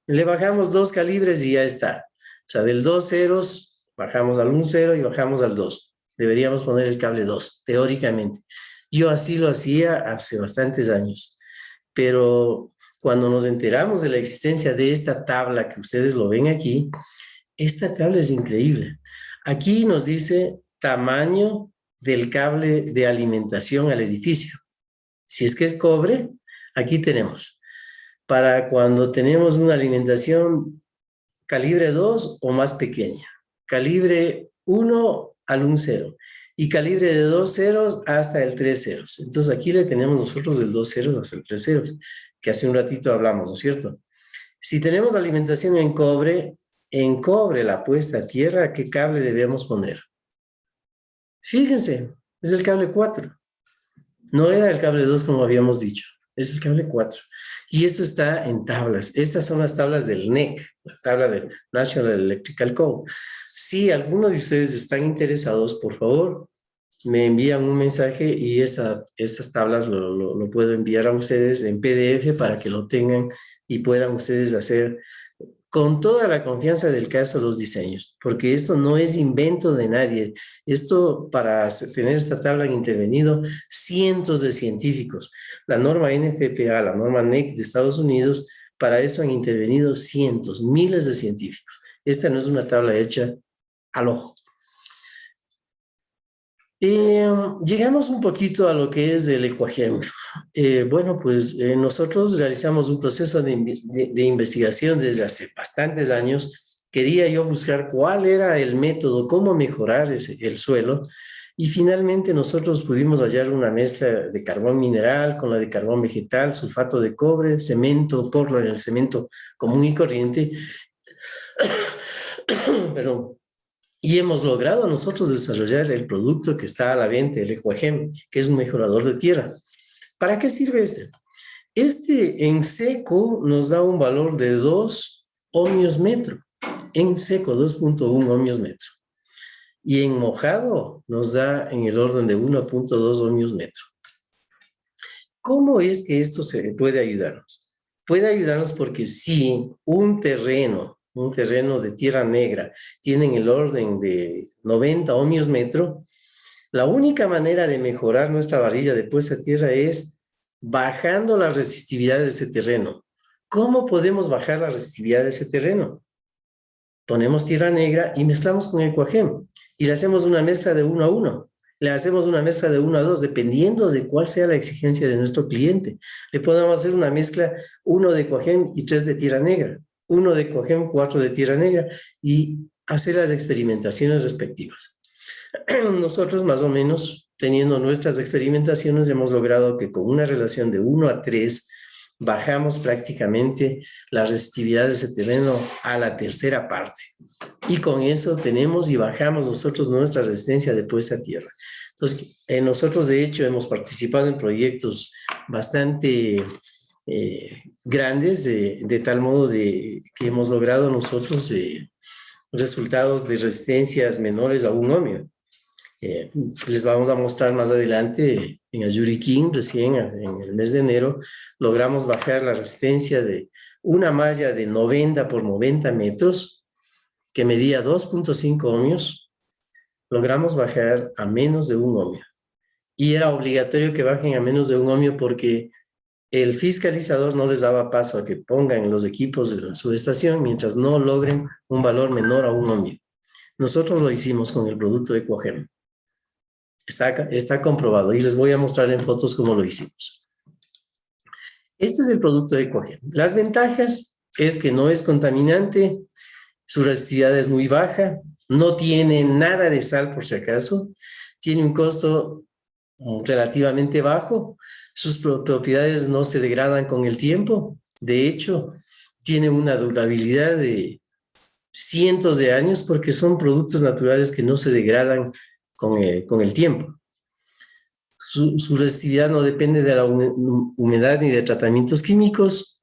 le bajamos 2 calibres y ya está. O sea, del 2 ceros, bajamos al 1 cero y bajamos al 2. Deberíamos poner el cable 2, teóricamente. Yo así lo hacía hace bastantes años. Pero cuando nos enteramos de la existencia de esta tabla, que ustedes lo ven aquí, esta tabla es increíble. Aquí nos dice tamaño del cable de alimentación al edificio. Si es que es cobre, aquí tenemos. Para cuando tenemos una alimentación calibre 2 o más pequeña, calibre 1 al 1 cero, y calibre de 2 ceros hasta el 3 ceros. Entonces aquí le tenemos nosotros del 2 ceros hasta el 3 ceros, que hace un ratito hablamos, ¿no es cierto? Si tenemos alimentación en cobre la puesta a tierra, ¿qué cable debemos poner? Fíjense, es el cable 4. No era el cable 2 como habíamos dicho, es el cable 4. Y esto está en tablas. Estas son las tablas del NEC, la tabla del National Electrical Code. Si alguno de ustedes están interesados, por favor, me envían un mensaje y estas tablas lo puedo enviar a ustedes en PDF para que lo tengan y puedan ustedes hacer con toda la confianza del caso los diseños, porque esto no es invento de nadie. Esto, para tener esta tabla, han intervenido cientos de científicos. La norma NFPA, la norma NEC de Estados Unidos, para eso han intervenido cientos, miles de científicos. Esta no es una tabla hecha al ojo. Llegamos un poquito a lo que es el ecuagémetro. Bueno, pues nosotros realizamos un proceso de investigación desde hace bastantes años quería yo buscar cuál era el método, cómo mejorar el suelo, y finalmente nosotros pudimos hallar una mezcla de carbón mineral con la de carbón vegetal, sulfato de cobre, cemento, Portland, el cemento común y corriente, pero, y hemos logrado nosotros desarrollar el producto que está a la venta, el Equagem, que es un mejorador de tierra. ¿Para qué sirve este? Este en seco nos da un valor de 2 ohmios metro, en seco 2.1 ohmios metro. Y en mojado nos da en el orden de 1.2 ohmios metro. ¿Cómo es que esto se puede ayudarnos? Puede ayudarnos porque si un terreno de tierra negra tiene en el orden de 90 ohmios metro, la única manera de mejorar nuestra varilla de puesta a tierra es bajando la resistividad de ese terreno. ¿Cómo podemos bajar la resistividad de ese terreno? Ponemos tierra negra y mezclamos con Equagem y le hacemos una mezcla de 1 a 1. Le hacemos una mezcla de 1 a 2, dependiendo de cuál sea la exigencia de nuestro cliente. Le podemos hacer una mezcla 1 de Equagem y 3 de tierra negra, 1 de Equagem, 4 de tierra negra, y hacer las experimentaciones respectivas. Nosotros más o menos, teniendo nuestras experimentaciones, hemos logrado que con una relación de 1 a 3 bajamos prácticamente la resistividad de ese terreno a la tercera parte. Y con eso tenemos y bajamos nosotros nuestra resistencia de puesta a tierra. Entonces, nosotros de hecho hemos participado en proyectos bastante grandes, de tal modo que hemos logrado nosotros resultados de resistencias menores a 1 ohmio. Les vamos a mostrar más adelante en Ayuriquín, recién en el mes de enero, logramos bajar la resistencia de una malla de 90 por 90 metros, que medía 2.5 ohmios, logramos bajar a menos de 1 ohmio. Y era obligatorio que bajen a menos de 1 ohmio porque el fiscalizador no les daba paso a que pongan los equipos de su estación mientras no logren un valor menor a 1 ohmio. Nosotros lo hicimos con el producto de Equagem. Está comprobado y les voy a mostrar en fotos cómo lo hicimos. Este es el producto de Equagem. Las ventajas es que no es contaminante, su resistividad es muy baja, no tiene nada de sal por si acaso, tiene un costo relativamente bajo, sus propiedades no se degradan con el tiempo, de hecho, tiene una durabilidad de cientos de años porque son productos naturales que no se degradan con el tiempo. Su resistividad no depende de la humedad ni de tratamientos químicos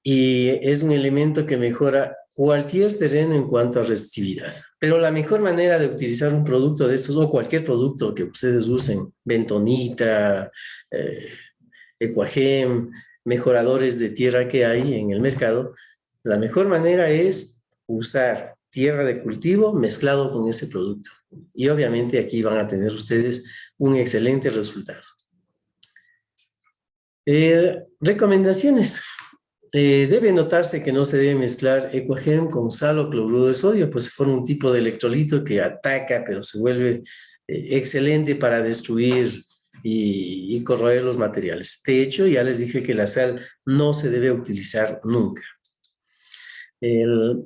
y es un elemento que mejora cualquier terreno en cuanto a resistividad. Pero la mejor manera de utilizar un producto de estos o cualquier producto que ustedes usen, bentonita, Equagem, mejoradores de tierra que hay en el mercado, la mejor manera es usar tierra de cultivo mezclado con ese producto. Y obviamente aquí van a tener ustedes un excelente resultado. Recomendaciones. Debe notarse que no se debe mezclar Equagem con sal o cloruro de sodio, pues forma un tipo de electrolito que ataca, pero se vuelve excelente para destruir y corroer los materiales. De hecho, ya les dije que la sal no se debe utilizar nunca.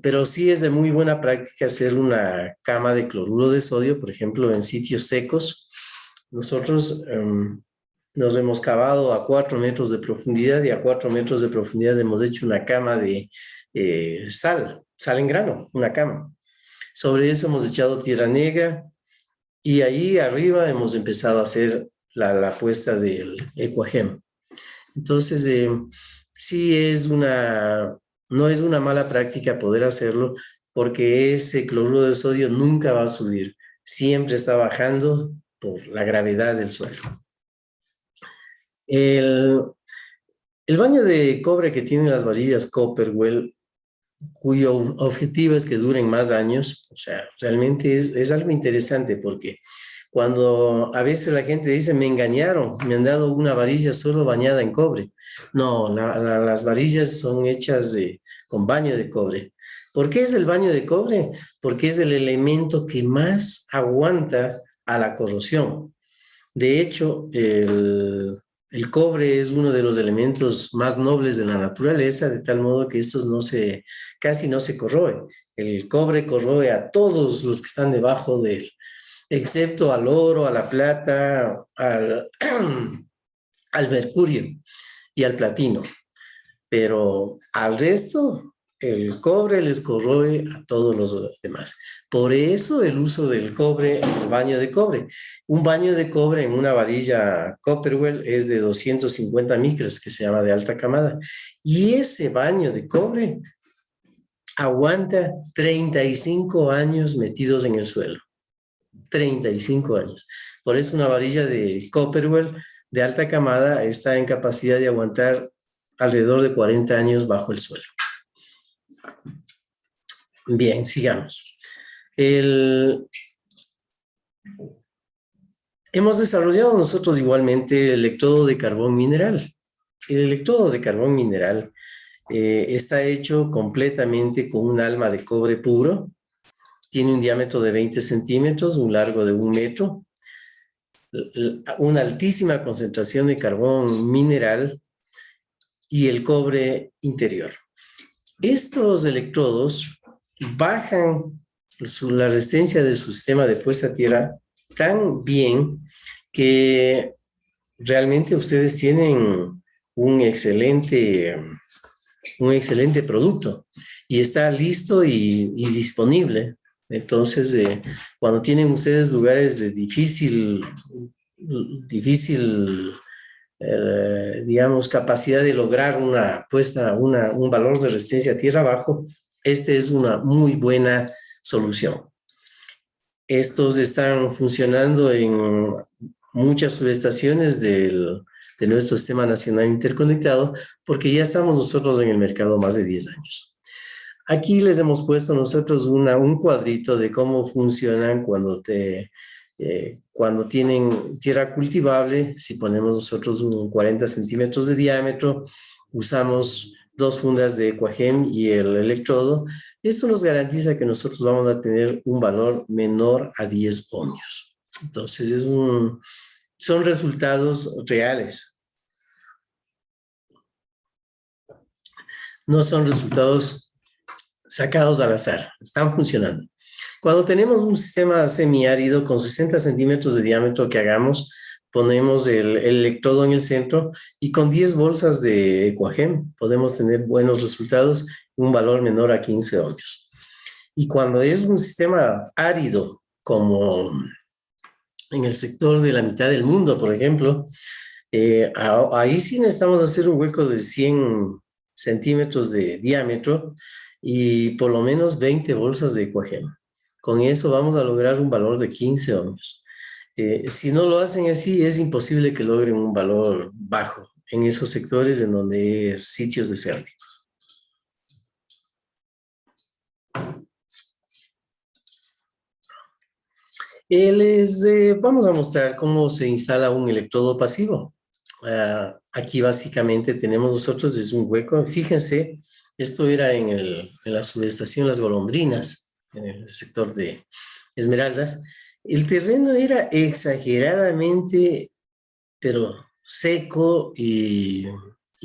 Pero sí es de muy buena práctica hacer una cama de cloruro de sodio, por ejemplo, en sitios secos. Nosotros nos hemos cavado a 4 metros de profundidad y a 4 metros de profundidad hemos hecho una cama de sal en grano, una cama. Sobre eso hemos echado tierra negra y ahí arriba hemos empezado a hacer la puesta del Equagem. Entonces, sí no es una mala práctica poder hacerlo porque ese cloruro de sodio nunca va a subir, siempre está bajando por la gravedad del suelo. El baño de cobre que tienen las varillas Copperwell, cuyo objetivo es que duren más años, o sea, realmente es algo interesante porque cuando a veces la gente dice, me engañaron, me han dado una varilla solo bañada en cobre. No, las varillas son hechas con baño de cobre. ¿Por qué es el baño de cobre? Porque es el elemento que más aguanta a la corrosión. De hecho, El cobre es uno de los elementos más nobles de la naturaleza, de tal modo que estos casi no se corroe. El cobre corroe a todos los que están debajo de él, excepto al oro, a la plata, al mercurio y al platino. Pero al resto, el cobre les corroe a todos los demás. Por eso el uso del cobre en el baño de cobre. Un baño de cobre en una varilla Copperwell es de 250 micras, que se llama de alta camada. Y ese baño de cobre aguanta 35 años metidos en el suelo. 35 años. Por eso una varilla de Copperwell de alta camada está en capacidad de aguantar alrededor de 40 años bajo el suelo. Bien, sigamos. Hemos desarrollado nosotros igualmente el electrodo de carbón mineral. El electrodo de carbón mineral está hecho completamente con un alma de cobre puro. Tiene un diámetro de 20 centímetros, un largo de 1 metro, una altísima concentración de carbón mineral y el cobre interior. Estos electrodos bajan la resistencia del sistema de puesta a tierra tan bien que realmente ustedes tienen un excelente producto y está listo y disponible. Entonces, cuando tienen ustedes lugares de difícil digamos, capacidad de lograr un valor de resistencia tierra abajo, esta es una muy buena solución. Estos están funcionando en muchas subestaciones de nuestro Sistema Nacional Interconectado, porque ya estamos nosotros en el mercado más de 10 años. Aquí les hemos puesto nosotros un cuadrito de cómo funcionan cuando tienen tierra cultivable. Si ponemos nosotros 40 centímetros de diámetro, usamos 2 fundas de Equagem y el electrodo. Esto nos garantiza que nosotros vamos a tener un valor menor a 10 ohmios. Entonces, son resultados reales. No son resultados sacados al azar, están funcionando. Cuando tenemos un sistema semiárido con 60 centímetros de diámetro que hagamos, ponemos el electrodo en el centro y con 10 bolsas de Equagem podemos tener buenos resultados, un valor menor a 15 ohmios. Y cuando es un sistema árido, como en el sector de la mitad del mundo, por ejemplo, ahí sí necesitamos hacer un hueco de 100 centímetros de diámetro y por lo menos 20 bolsas de Equagem. Con eso vamos a lograr un valor de 15 ohmios. Si no lo hacen así, es imposible que logren un valor bajo en esos sectores en donde hay sitios desérticos. Vamos a mostrar cómo se instala un electrodo pasivo. Aquí básicamente tenemos nosotros es un hueco. Fíjense, esto era en la subestación Las Golondrinas, en el sector de Esmeraldas. El terreno era exageradamente, pero seco y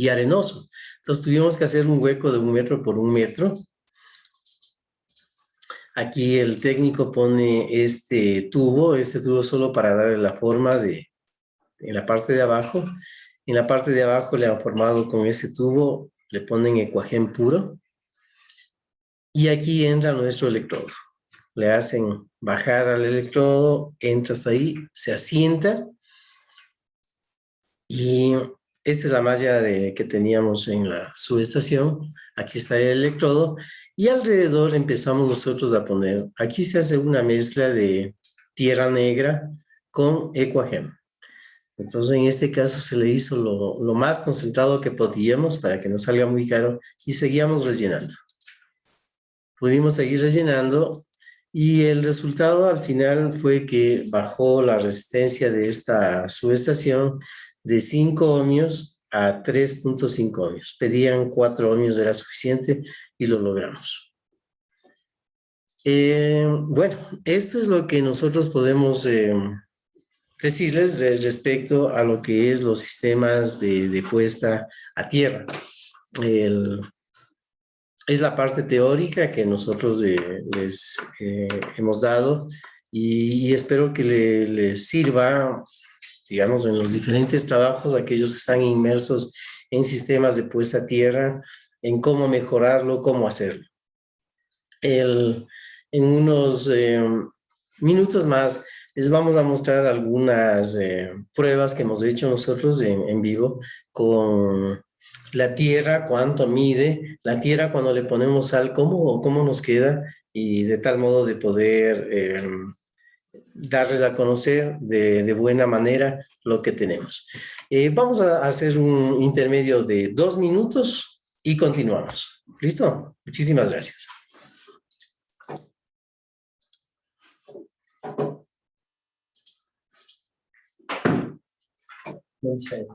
arenoso. Entonces tuvimos que hacer un hueco de 1 metro por 1 metro. Aquí el técnico pone este tubo solo para darle la forma en la parte de abajo. En la parte de abajo le han formado con ese tubo, le ponen Equagem puro. Y aquí entra nuestro electrodo. Le hacen bajar al electrodo, entra hasta ahí, se asienta. Y esta es la malla que teníamos en la subestación. Aquí está el electrodo. Y alrededor empezamos nosotros a poner, aquí se hace una mezcla de tierra negra con Equagem. Entonces, en este caso se le hizo lo más concentrado que podíamos para que no salga muy caro y seguíamos rellenando. Pudimos seguir rellenando y el resultado al final fue que bajó la resistencia de esta subestación de 5 ohmios a 3.5 ohmios. Pedían 4 ohmios, era suficiente y lo logramos. Bueno, esto es lo que nosotros podemos decirles respecto a lo que es los sistemas de puesta a tierra. El, es la parte teórica que nosotros les hemos dado y espero que les sirva, digamos, en los diferentes trabajos, aquellos que están inmersos en sistemas de puesta a tierra, en cómo mejorarlo, cómo hacerlo. En unos minutos más les vamos a mostrar algunas pruebas que hemos hecho nosotros en vivo con la tierra, cuánto mide, la tierra cuando le ponemos sal, cómo nos queda y de tal modo de poder darles a conocer de buena manera lo que tenemos. Vamos a hacer un intermedio de 2 minutos y continuamos. ¿Listo? Muchísimas gracias. No sé.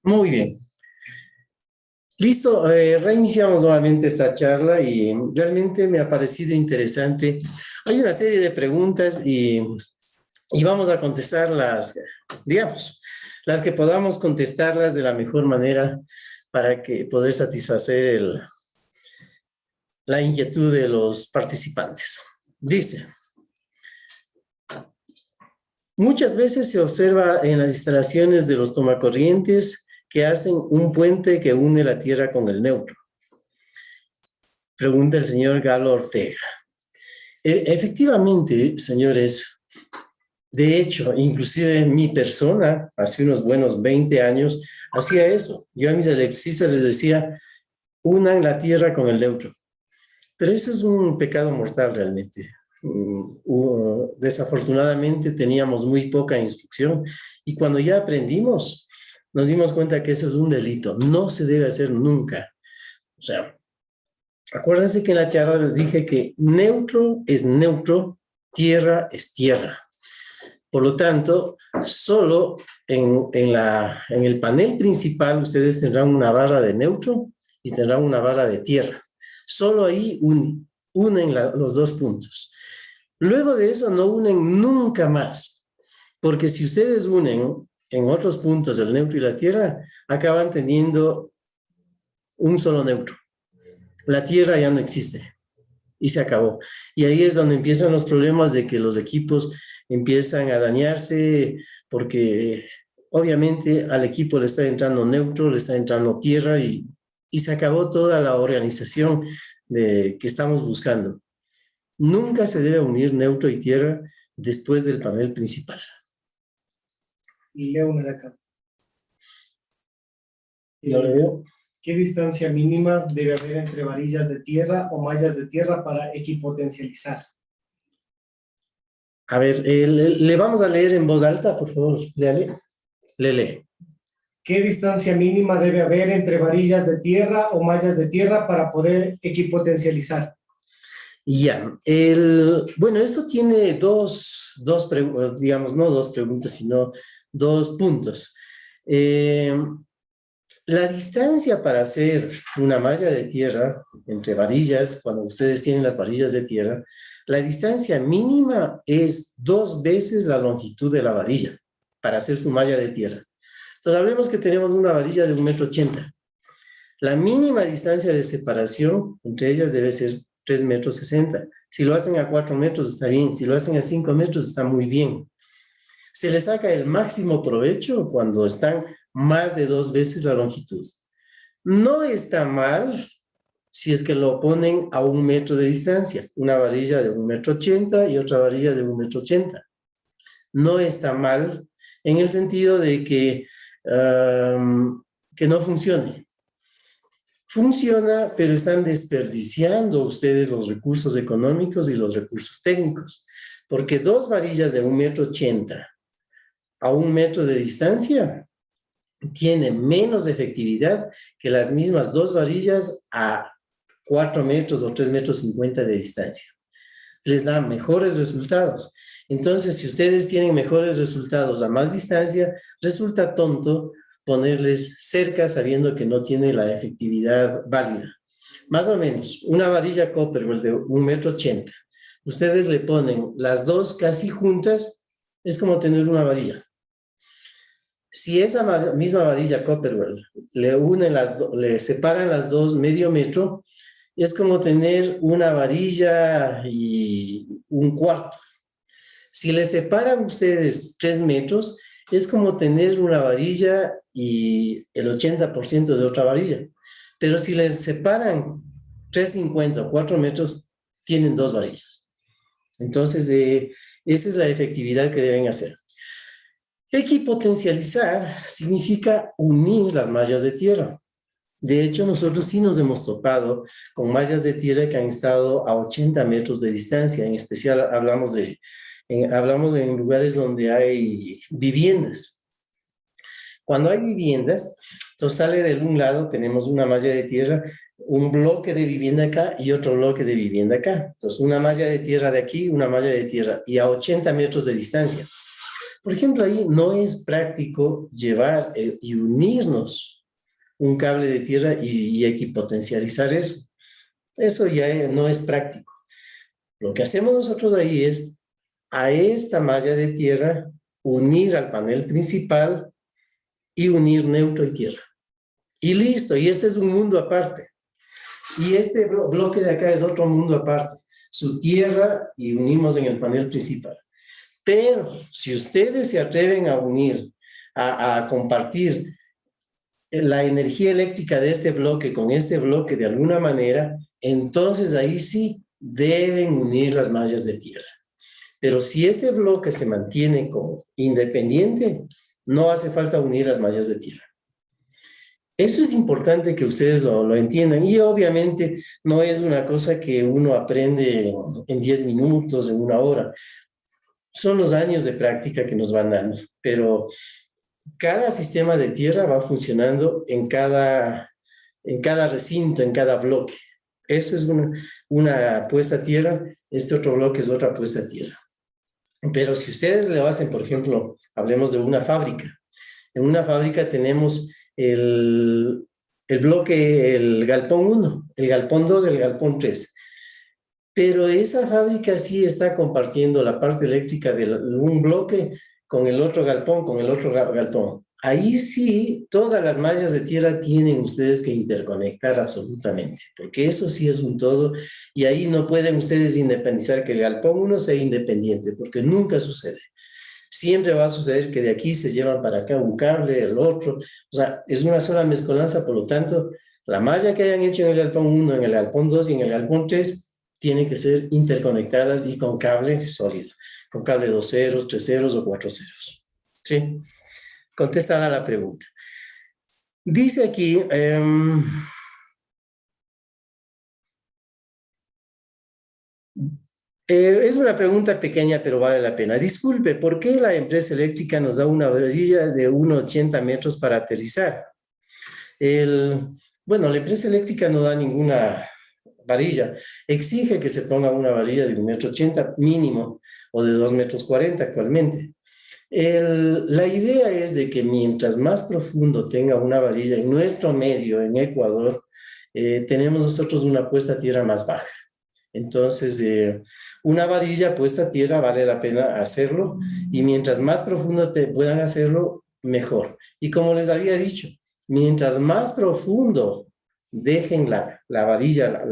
Muy bien. Listo, reiniciamos nuevamente esta charla y realmente me ha parecido interesante. Hay una serie de preguntas y vamos a contestarlas, digamos, las que podamos contestarlas de la mejor manera para que poder satisfacer la inquietud de los participantes. Dice, muchas veces se observa en las instalaciones de los tomacorrientes que hacen un puente que une la tierra con el neutro. Pregunta el señor Galo Ortega. Efectivamente, señores, de hecho, inclusive mi persona, hace unos buenos 20 años, hacía eso. Yo a mis electricistas les decía, unan la tierra con el neutro. Pero eso es un pecado mortal realmente. Desafortunadamente teníamos muy poca instrucción y cuando ya aprendimos, nos dimos cuenta que eso es un delito. No se debe hacer nunca. O sea, acuérdense que en la charla les dije que neutro es neutro, tierra es tierra. Por lo tanto, solo en el panel principal ustedes tendrán una barra de neutro y tendrán una barra de tierra. Solo ahí unen los dos puntos. Luego de eso no unen nunca más, porque si ustedes unen en otros puntos el neutro y la tierra, acaban teniendo un solo neutro. La tierra ya no existe y se acabó. Y ahí es donde empiezan los problemas de que los equipos empiezan a dañarse porque obviamente al equipo le está entrando neutro, le está entrando tierra y se acabó toda la organización que estamos buscando. Nunca se debe unir neutro y tierra después del panel principal. Y leo una de acá. ¿No lo veo? ¿Qué distancia mínima debe haber entre varillas de tierra o mallas de tierra para equipotencializar? A ver, le vamos a leer en voz alta, por favor. Le lee. ¿Qué distancia mínima debe haber entre varillas de tierra o mallas de tierra para poder equipotencializar? Ya, bueno, esto tiene digamos, no dos preguntas, sino dos puntos. La distancia para hacer una malla de tierra entre varillas, cuando ustedes tienen las varillas de tierra, la distancia mínima es 2 veces la longitud de la varilla para hacer su malla de tierra. Entonces, hablemos que tenemos una varilla de 1,80 m. La mínima distancia de separación entre ellas debe ser 3,60 m. Si lo hacen a 4 metros está bien, si lo hacen a 5 metros está muy bien. Se le saca el máximo provecho cuando están más de 2 veces la longitud. No está mal si es que lo ponen a 1 metro de distancia, una varilla de 1,80 m y otra varilla de 1,80 m. No está mal en el sentido de que no funcione. Funciona, pero están desperdiciando ustedes los recursos económicos y los recursos técnicos, porque 2 varillas de 1,80 m a 1 metro de distancia tiene menos efectividad que las mismas 2 varillas a 4 metros o 3,50 m de distancia. Les da mejores resultados. Entonces, si ustedes tienen mejores resultados a más distancia, resulta tonto ponerles cerca sabiendo que no tiene la efectividad válida. Más o menos, una varilla Copperwell de 1,80 m, ustedes le ponen las dos casi juntas, es como tener una varilla. Si esa misma varilla Copperwell le separan las dos medio metro, es como tener una varilla y 1/4. Si le separan ustedes 3 metros, es como tener una varilla y el 80% de otra varilla. Pero si les separan 3,50 o 4 metros, tienen 2 varillas. Entonces, esa es la efectividad que deben hacer. Equipotencializar significa unir las mallas de tierra. De hecho, nosotros sí nos hemos topado con mallas de tierra que han estado a 80 metros de distancia. En especial hablamos en lugares donde hay viviendas. Cuando hay viviendas, entonces sale de un lado, tenemos una malla de tierra, un bloque de vivienda acá y otro bloque de vivienda acá. Entonces, una malla de tierra de aquí, una malla de tierra y a 80 metros de distancia. Por ejemplo, ahí no es práctico llevar y unirnos un cable de tierra y equipotencializar eso. Eso ya no es práctico. Lo que hacemos nosotros ahí es a esta malla de tierra unir al panel principal y unir neutro y tierra. Y listo, y este es un mundo aparte. Y este bloque de acá es otro mundo aparte. Su tierra y unimos en el panel principal. Pero si ustedes se atreven a unir, a compartir la energía eléctrica de este bloque con este bloque de alguna manera, entonces ahí sí deben unir las mallas de tierra. Pero si este bloque se mantiene como independiente, no hace falta unir las mallas de tierra. Eso es importante que ustedes lo entiendan, y obviamente no es una cosa que uno aprende en 10 minutos, en 1 hora. Son los años de práctica que nos van dando, pero cada sistema de tierra va funcionando en cada recinto, en cada bloque. Eso es una puesta a tierra, este otro bloque es otra puesta a tierra. Pero si ustedes lo hacen, por ejemplo, hablemos de una fábrica. En una fábrica tenemos el bloque, el galpón 1, el galpón 2, el galpón 3. Pero esa fábrica sí está compartiendo la parte eléctrica de un bloque con el otro galpón, con el otro galpón. Ahí sí, todas las mallas de tierra tienen ustedes que interconectar absolutamente, porque eso sí es un todo, y ahí no pueden ustedes independizar que el galpón 1 sea independiente, porque nunca sucede. Siempre va a suceder que de aquí se llevan para acá un cable, el otro, o sea, es una sola mezcolanza, por lo tanto, la malla que hayan hecho en el galpón 1, en el galpón 2 y en el galpón 3, tienen que ser interconectadas y con cable sólido, con cable 2 ceros, 3 ceros o 4 ceros. ¿Sí? Contestada la pregunta. Dice aquí, es una pregunta pequeña, pero vale la pena. Disculpe, ¿por qué la empresa eléctrica nos da una varilla de 1,80 metros para aterrizar? Bueno, la empresa eléctrica no da ninguna varilla. Exige que se ponga una varilla de 1,80 m mínimo o de 2,40 m actualmente. La idea es de que mientras más profundo tenga una varilla en nuestro medio, en Ecuador, tenemos nosotros una puesta a tierra más baja. Entonces, una varilla puesta a tierra vale la pena hacerlo, y mientras más profundo puedan hacerlo, mejor. Y como les había dicho, mientras más profundo dejen la varilla,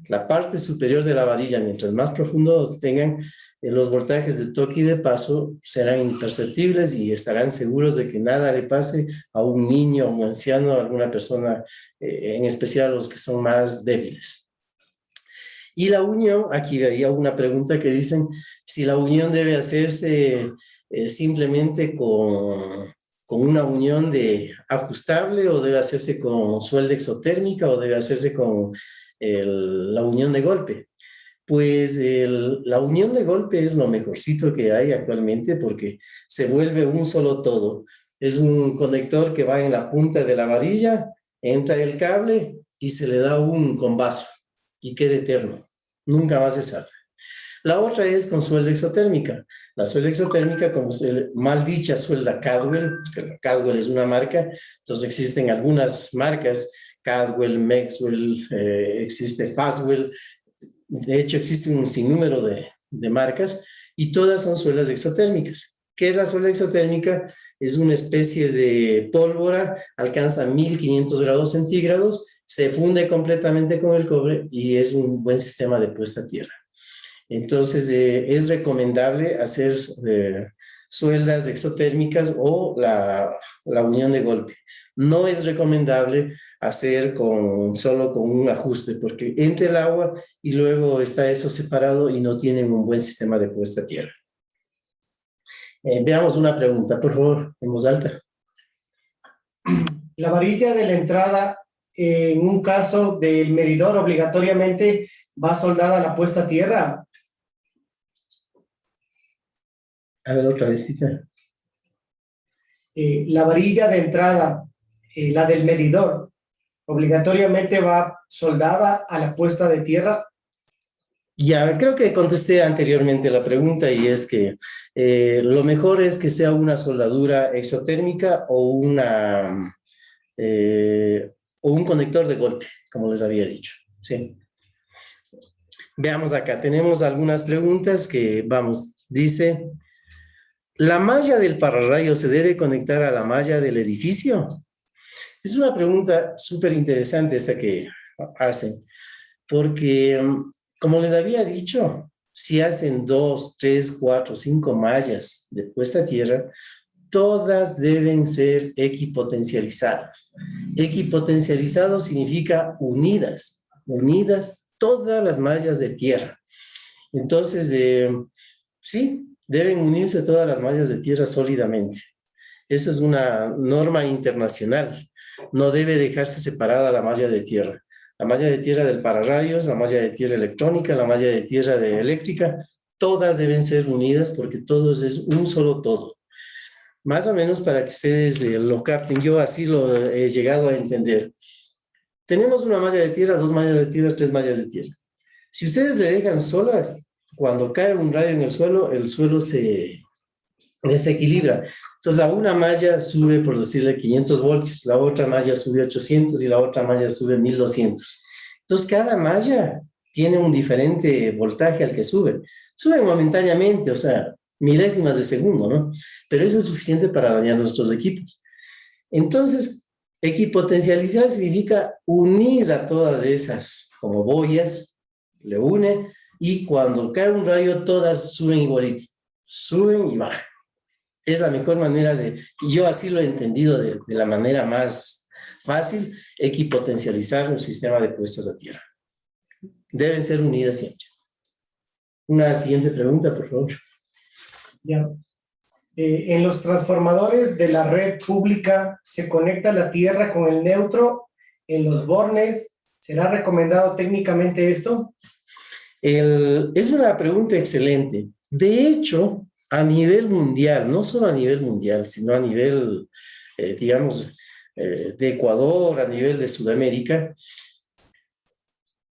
la parte superior de la varilla, mientras más profundo tengan, los voltajes de toque y de paso serán imperceptibles y estarán seguros de que nada le pase a un niño, a un anciano, a alguna persona, en especial los que son más débiles. Y la unión, aquí había una pregunta que dicen si la unión debe hacerse simplemente con una unión de ajustable, o debe hacerse con suelda exotérmica, o debe hacerse con la unión de golpe. Pues la unión de golpe es lo mejorcito que hay actualmente, porque se vuelve un solo todo. Es un conector que va en la punta de la varilla, entra el cable y se le da un combazo y queda eterno. Nunca más se sabe. La otra es con suelda exotérmica. La suelda exotérmica, como mal dicha suelda Cadwell, que Cadwell es una marca, entonces existen algunas marcas, Cadwell, Maxwell, existe Fastwell, de hecho existe un sinnúmero de marcas, y todas son sueldas exotérmicas. ¿Qué es la suelda exotérmica? Es una especie de pólvora, alcanza 1500 grados centígrados, se funde completamente con el cobre y es un buen sistema de puesta a tierra. Entonces, es recomendable hacer sueldas exotérmicas o la unión de golpe. No es recomendable hacer solo con un ajuste, porque entra el agua y luego está eso separado y no tienen un buen sistema de puesta a tierra. Veamos una pregunta, por favor, en voz alta. La varilla de la entrada, en un caso del medidor, obligatoriamente va soldada a la puesta a tierra. A ver, otra vez. La varilla de entrada, la del medidor, obligatoriamente va soldada a la puesta de tierra. Ya, creo que contesté anteriormente la pregunta y es que lo mejor es que sea una soldadura exotérmica eh, o un conector de golpe, como les había dicho. Sí. Veamos acá, tenemos algunas preguntas que, vamos, dice, ¿la malla del pararrayo se debe conectar a la malla del edificio? Es una pregunta súper interesante esta que hacen, porque, como les había dicho, si hacen 2, 3, 4, 5 mallas de puesta a tierra, todas deben ser equipotencializadas. Equipotencializado significa unidas, unidas todas las mallas de tierra. Entonces, sí, deben unirse todas las mallas de tierra sólidamente. Eso es una norma internacional. No debe dejarse separada la malla de tierra. La malla de tierra del pararrayos, la malla de tierra electrónica, la malla de tierra de eléctrica, todas deben ser unidas porque todo es un solo todo. Más o menos para que ustedes lo capten, yo así lo he llegado a entender. Tenemos una malla de tierra, 2 mallas de tierra, 3 mallas de tierra. Si ustedes le dejan solas, cuando cae un rayo en el suelo se desequilibra. Entonces, la una malla sube, por decirle, 500 voltios, la otra malla sube 800 y la otra malla sube 1200. Entonces, cada malla tiene un diferente voltaje al que sube. Sube momentáneamente, o sea, milésimas de segundo, ¿no? Pero eso es suficiente para dañar nuestros equipos. Entonces, equipotencializar significa unir a todas esas como boyas, le une, y cuando cae un rayo, todas suben igualito, suben y bajan. Es la mejor manera y yo así lo he entendido de la manera más fácil, equipotencializar un sistema de puestas a tierra. Deben ser unidas siempre. Una siguiente pregunta, por favor. Ya. En los transformadores de la red pública se conecta la tierra con el neutro en los bornes. ¿Será recomendado técnicamente esto? Es una pregunta excelente. De hecho, a nivel mundial, no solo a nivel mundial, sino a nivel, digamos, de Ecuador, a nivel de Sudamérica,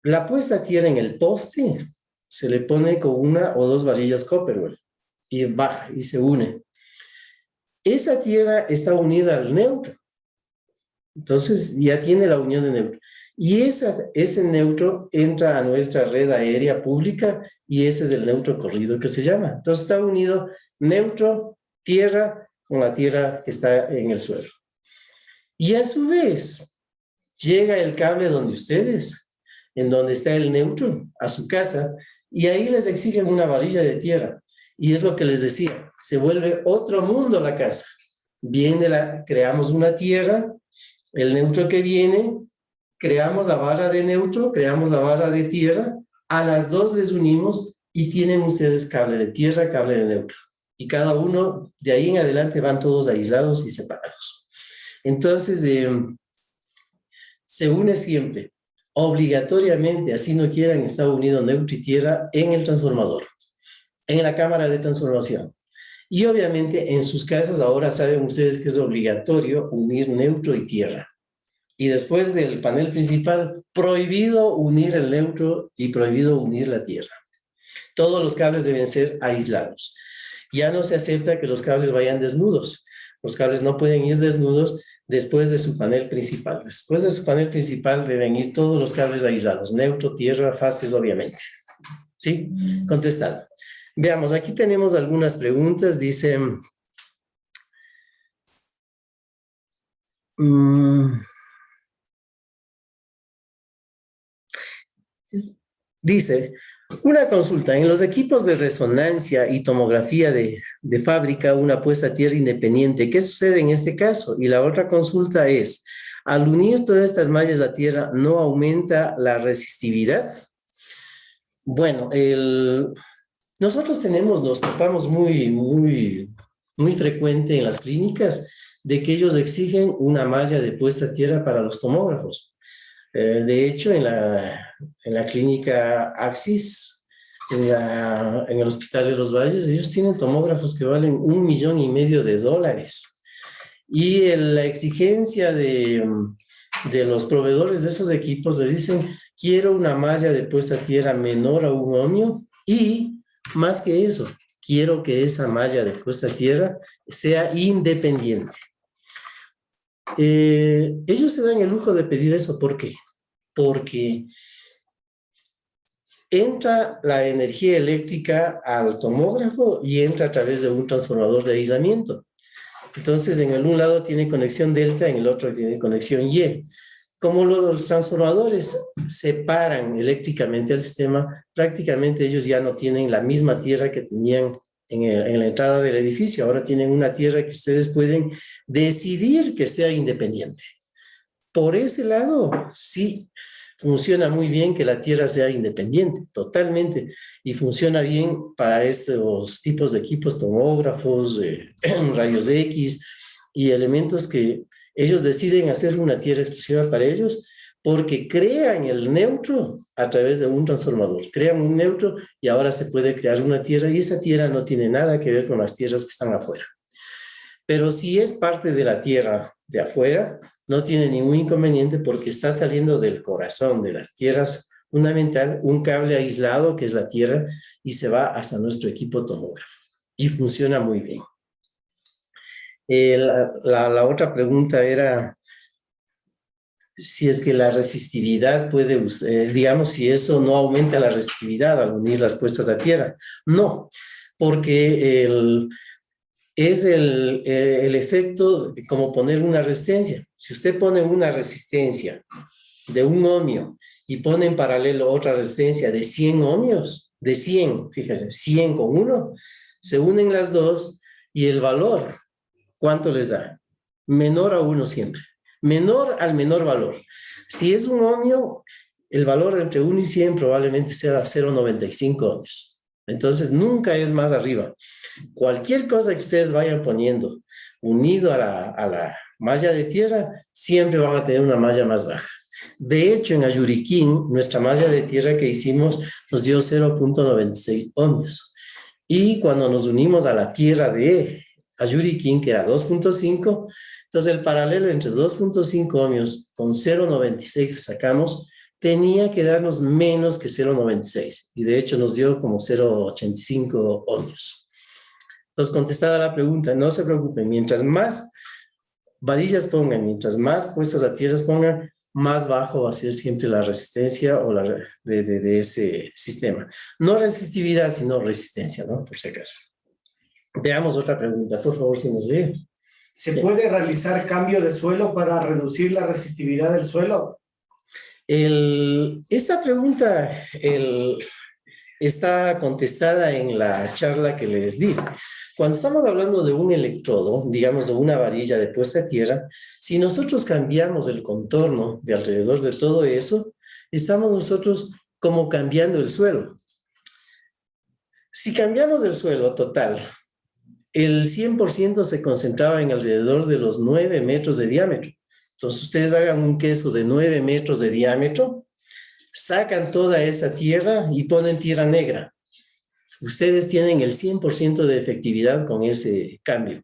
la puesta a tierra en el poste se le pone con una o dos varillas Copperwell y baja y se une. Esa tierra está unida al neutro. Entonces ya tiene la unión de neutro. Y ese neutro entra a nuestra red aérea pública y ese es el neutro corrido que se llama. Entonces está unido neutro, tierra, con la tierra que está en el suelo. Y a su vez llega el cable donde ustedes, en donde está el neutro, a su casa, y ahí les exigen una varilla de tierra. Y es lo que les decía, se vuelve otro mundo la casa. Creamos una tierra, el neutro que viene, creamos la barra de neutro, creamos la barra de tierra, a las dos les unimos y tienen ustedes cable de tierra, cable de neutro. Y cada uno, de ahí en adelante, van todos aislados y separados. Entonces, se une siempre, obligatoriamente, así no quieran, está unido neutro y tierra en el transformador, en la cámara de transformación. Y obviamente en sus casas ahora saben ustedes que es obligatorio unir neutro y tierra. Y después del panel principal, prohibido unir el neutro y prohibido unir la tierra. Todos los cables deben ser aislados. Ya no se acepta que los cables vayan desnudos. Los cables no pueden ir desnudos después de su panel principal. Después de su panel principal deben ir todos los cables aislados. Neutro, tierra, fases, obviamente. ¿Sí? Contestado. Veamos, aquí tenemos algunas preguntas. Dice... Dice, una consulta, en los equipos de resonancia y tomografía de fábrica, una puesta a tierra independiente, ¿qué sucede en este caso? Y la otra consulta es, al unir todas estas mallas a tierra, ¿no aumenta la resistividad? Bueno, nosotros nos topamos muy frecuente en las clínicas de que ellos exigen una malla de puesta a tierra para los tomógrafos. De hecho, en la clínica Axis, en el Hospital de los Valles, ellos tienen tomógrafos que valen $1,500,000. Y la exigencia de los proveedores de esos equipos les dicen, quiero una malla de puesta a tierra menor a 1 ohmio y, más que eso, quiero que esa malla de puesta a tierra sea independiente. Ellos se dan el lujo de pedir eso. ¿Por qué? Porque entra la energía eléctrica al tomógrafo y entra a través de un transformador de aislamiento. Entonces, en el un lado tiene conexión delta, en el otro tiene conexión Y. Como los transformadores separan eléctricamente el sistema, prácticamente ellos ya no tienen la misma tierra que tenían en la entrada del edificio. Ahora tienen una tierra que ustedes pueden decidir que sea independiente. Por ese lado, sí, funciona muy bien que la tierra sea independiente, totalmente, y funciona bien para estos tipos de equipos, tomógrafos, rayos X y elementos que ellos deciden hacer una tierra exclusiva para ellos porque crean el neutro a través de un transformador. Crean un neutro y ahora se puede crear una tierra y esa tierra no tiene nada que ver con las tierras que están afuera. Pero si es parte de la tierra de afuera, no tiene ningún inconveniente porque está saliendo del corazón de las tierras fundamental, un cable aislado que es la tierra y se va hasta nuestro equipo tomógrafo y funciona muy bien. La otra pregunta era si es que la resistividad puede, digamos, si eso no aumenta la resistividad al unir las puestas a tierra. No, porque es el efecto como poner una resistencia. Si usted pone una resistencia de 1 ohmio y pone en paralelo otra resistencia de 100 ohmios, de 100, fíjese, 100 con 1, se unen las dos y el valor, ¿cuánto les da? Menor a 1 siempre. Menor al menor valor. Si es 1 ohmio, el valor entre 1 y 100 probablemente sea 0,95 ohmios. Entonces, nunca es más arriba. Cualquier cosa que ustedes vayan poniendo unido a la malla de tierra, siempre van a tener una malla más baja. De hecho, en Ayuriquín, nuestra malla de tierra que hicimos nos dio 0,96 ohmios. Y cuando nos unimos a la tierra de Ayuriquín, que era 2,5, entonces el paralelo entre 2,5 ohmios con 0,96 que sacamos, tenía que darnos menos que 0,96. Y de hecho nos dio como 0,85 ohmios. Entonces, contestada la pregunta, no se preocupen, mientras más varillas pongan, mientras más puestas a tierra pongan, más bajo va a ser siempre la resistencia o de ese sistema. No resistividad, sino resistencia, ¿no? Por si acaso. Veamos otra pregunta, por favor, si nos lee. ¿Se puede realizar cambio de suelo para reducir la resistividad del suelo? Esta pregunta está contestada en la charla que les di. Cuando estamos hablando de un electrodo, digamos de una varilla de puesta a tierra, si nosotros cambiamos el contorno de alrededor de todo eso, estamos nosotros como cambiando el suelo. Si cambiamos el suelo total, el 100% se concentraba en alrededor de los 9 metros de diámetro. Entonces, ustedes hagan un queso de 9 metros de diámetro, sacan toda esa tierra y ponen tierra negra. Ustedes tienen el 100% de efectividad con ese cambio.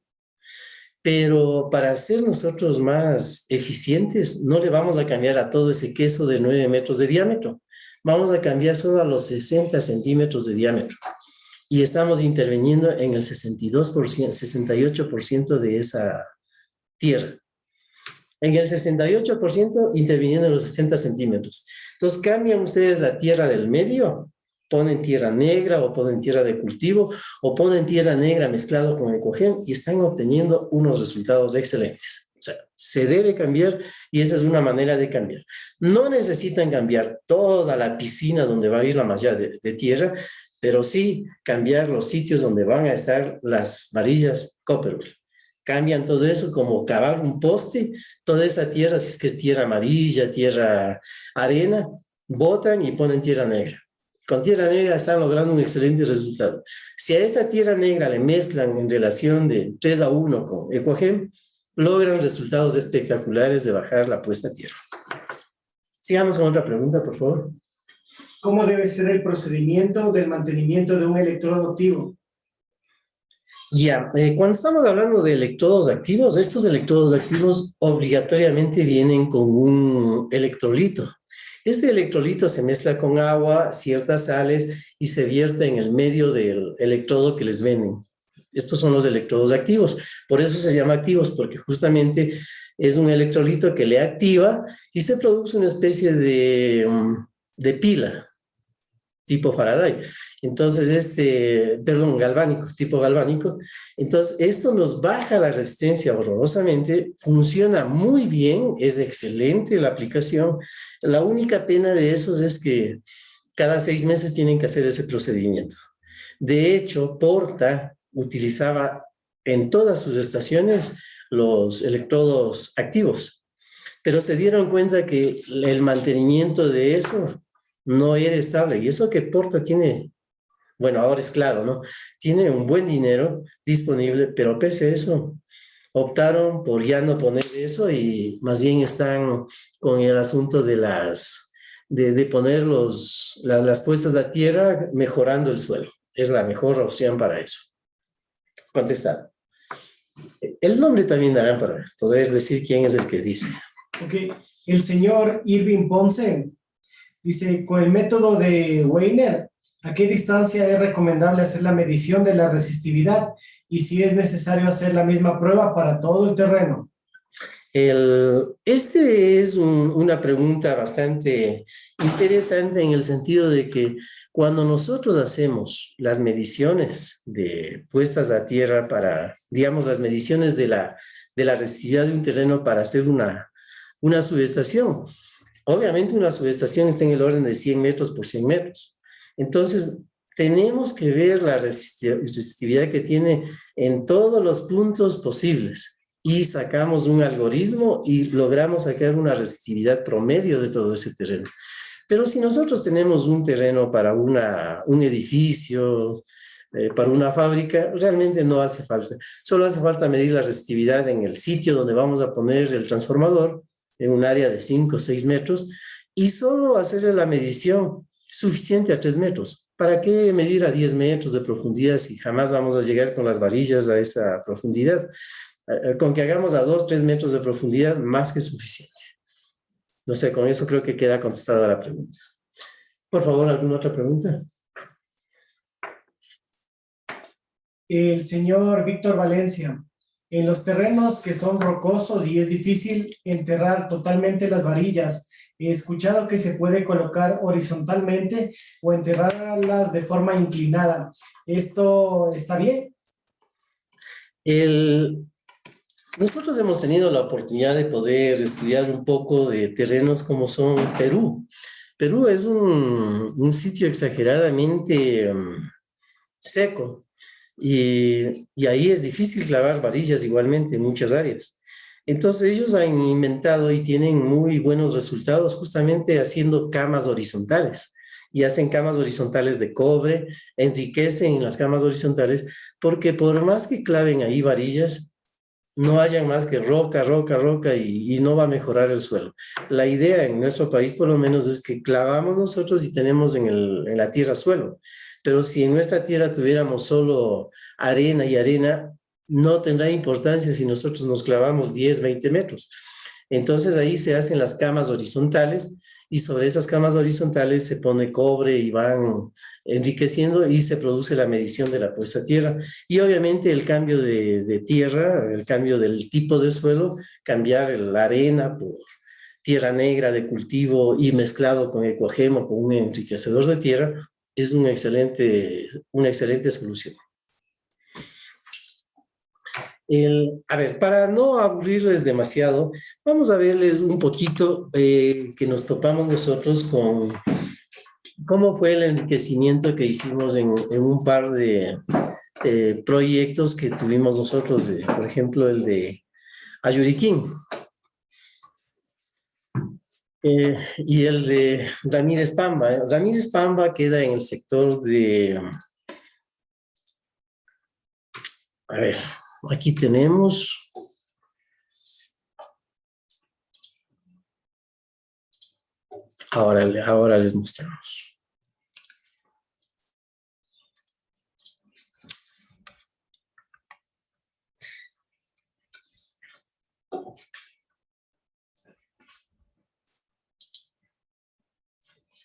Pero para ser nosotros más eficientes, no le vamos a cambiar a todo ese queso de 9 metros de diámetro. Vamos a cambiar solo a los 60 centímetros de diámetro. Y estamos interviniendo en el 62%, 68% de esa tierra. En el 68% interviniendo en los 60 centímetros. Entonces cambian ustedes la tierra del medio, ponen tierra negra o ponen tierra de cultivo o ponen tierra negra mezclado con Ecogen y están obteniendo unos resultados excelentes. O sea, se debe cambiar y esa es una manera de cambiar. No necesitan cambiar toda la piscina donde va a ir la malla de tierra, pero sí cambiar los sitios donde van a estar las varillas Copperwood. Cambian todo eso como cavar un poste, toda esa tierra, si es que es tierra amarilla, tierra arena, botan y ponen tierra negra. Con tierra negra están logrando un excelente resultado. Si a esa tierra negra le mezclan en relación de 3:1 con Ecogen, logran resultados espectaculares de bajar la puesta a tierra. Sigamos con otra pregunta, por favor. ¿Cómo debe ser el procedimiento del mantenimiento de un electrodo activo? Ya, cuando estamos hablando de electrodos activos, estos electrodos activos obligatoriamente vienen con un electrolito. Este electrolito se mezcla con agua, ciertas sales y se vierte en el medio del electrodo que les venden. Estos son los electrodos activos. Por eso se llama activos, porque justamente es un electrolito que le activa y se produce una especie de pila tipo Faraday. Entonces, perdón, galvánico, tipo galvánico. Entonces, esto nos baja la resistencia horrorosamente, funciona muy bien, es excelente la aplicación. La única pena de esos es que cada 6 meses tienen que hacer ese procedimiento. De hecho, Porta utilizaba en todas sus estaciones los electrodos activos, pero se dieron cuenta que el mantenimiento de eso no era estable. Y eso que Porta tiene, bueno, ahora es claro, ¿no? Tiene un buen dinero disponible, pero pese a eso, optaron por ya no poner eso y más bien están con el asunto de poner las puestas a tierra mejorando el suelo. Es la mejor opción para eso. Contestado. El nombre también darán para poder decir quién es el que dice. Ok, el señor Irving Ponce dice, con el método de Weiner, ¿a qué distancia es recomendable hacer la medición de la resistividad y si es necesario hacer la misma prueba para todo el terreno? Este es una pregunta bastante interesante en el sentido de que cuando nosotros hacemos las mediciones de puestas a tierra para, digamos, las mediciones de la resistividad de un terreno para hacer una subestación, obviamente una subestación está en el orden de 100 metros por 100 metros. Entonces, tenemos que ver la resistividad que tiene en todos los puntos posibles y sacamos un algoritmo y logramos sacar una resistividad promedio de todo ese terreno. Pero si nosotros tenemos un terreno para un edificio, para una fábrica, realmente no hace falta. Solo hace falta medir la resistividad en el sitio donde vamos a poner el transformador, en un área de 5 o 6 metros, y solo hacerle la medición suficiente a 3 metros. ¿Para qué medir a 10 metros de profundidad si jamás vamos a llegar con las varillas a esa profundidad? Con que hagamos a 2, 3 metros de profundidad, más que suficiente. No sé, con eso creo que queda contestada la pregunta. Por favor, ¿alguna otra pregunta? El señor Víctor Valencia, en los terrenos que son rocosos y es difícil enterrar totalmente las varillas, he escuchado que se puede colocar horizontalmente o enterrarlas de forma inclinada. ¿Esto está bien? Nosotros hemos tenido la oportunidad de poder estudiar un poco de terrenos como son Perú. Perú es un sitio exageradamente seco y ahí es difícil clavar varillas igualmente en muchas áreas. Entonces ellos han inventado y tienen muy buenos resultados justamente haciendo camas horizontales y hacen camas horizontales de cobre, enriquecen las camas horizontales porque por más que claven ahí varillas, no hayan más que roca, roca, roca y no va a mejorar el suelo. La idea en nuestro país por lo menos es que clavamos nosotros y tenemos en la tierra suelo, pero si en nuestra tierra tuviéramos solo arena y arena, no tendrá importancia si nosotros nos clavamos 10, 20 metros. Entonces ahí se hacen las camas horizontales y sobre esas camas horizontales se pone cobre y van enriqueciendo y se produce la medición de la puesta a tierra. Y obviamente el cambio de tierra, el cambio del tipo de suelo, cambiar la arena por tierra negra de cultivo y mezclado con ecuageno, con un enriquecedor de tierra, es una excelente solución. A ver, para no aburrirles demasiado, vamos a verles un poquito que nos topamos nosotros con cómo fue el enriquecimiento que hicimos en un par de proyectos que tuvimos nosotros, por ejemplo, el de Ayuriquín y el de Ramírez Pamba. Ramírez Pamba queda en el sector a ver, aquí tenemos, ahora les mostramos.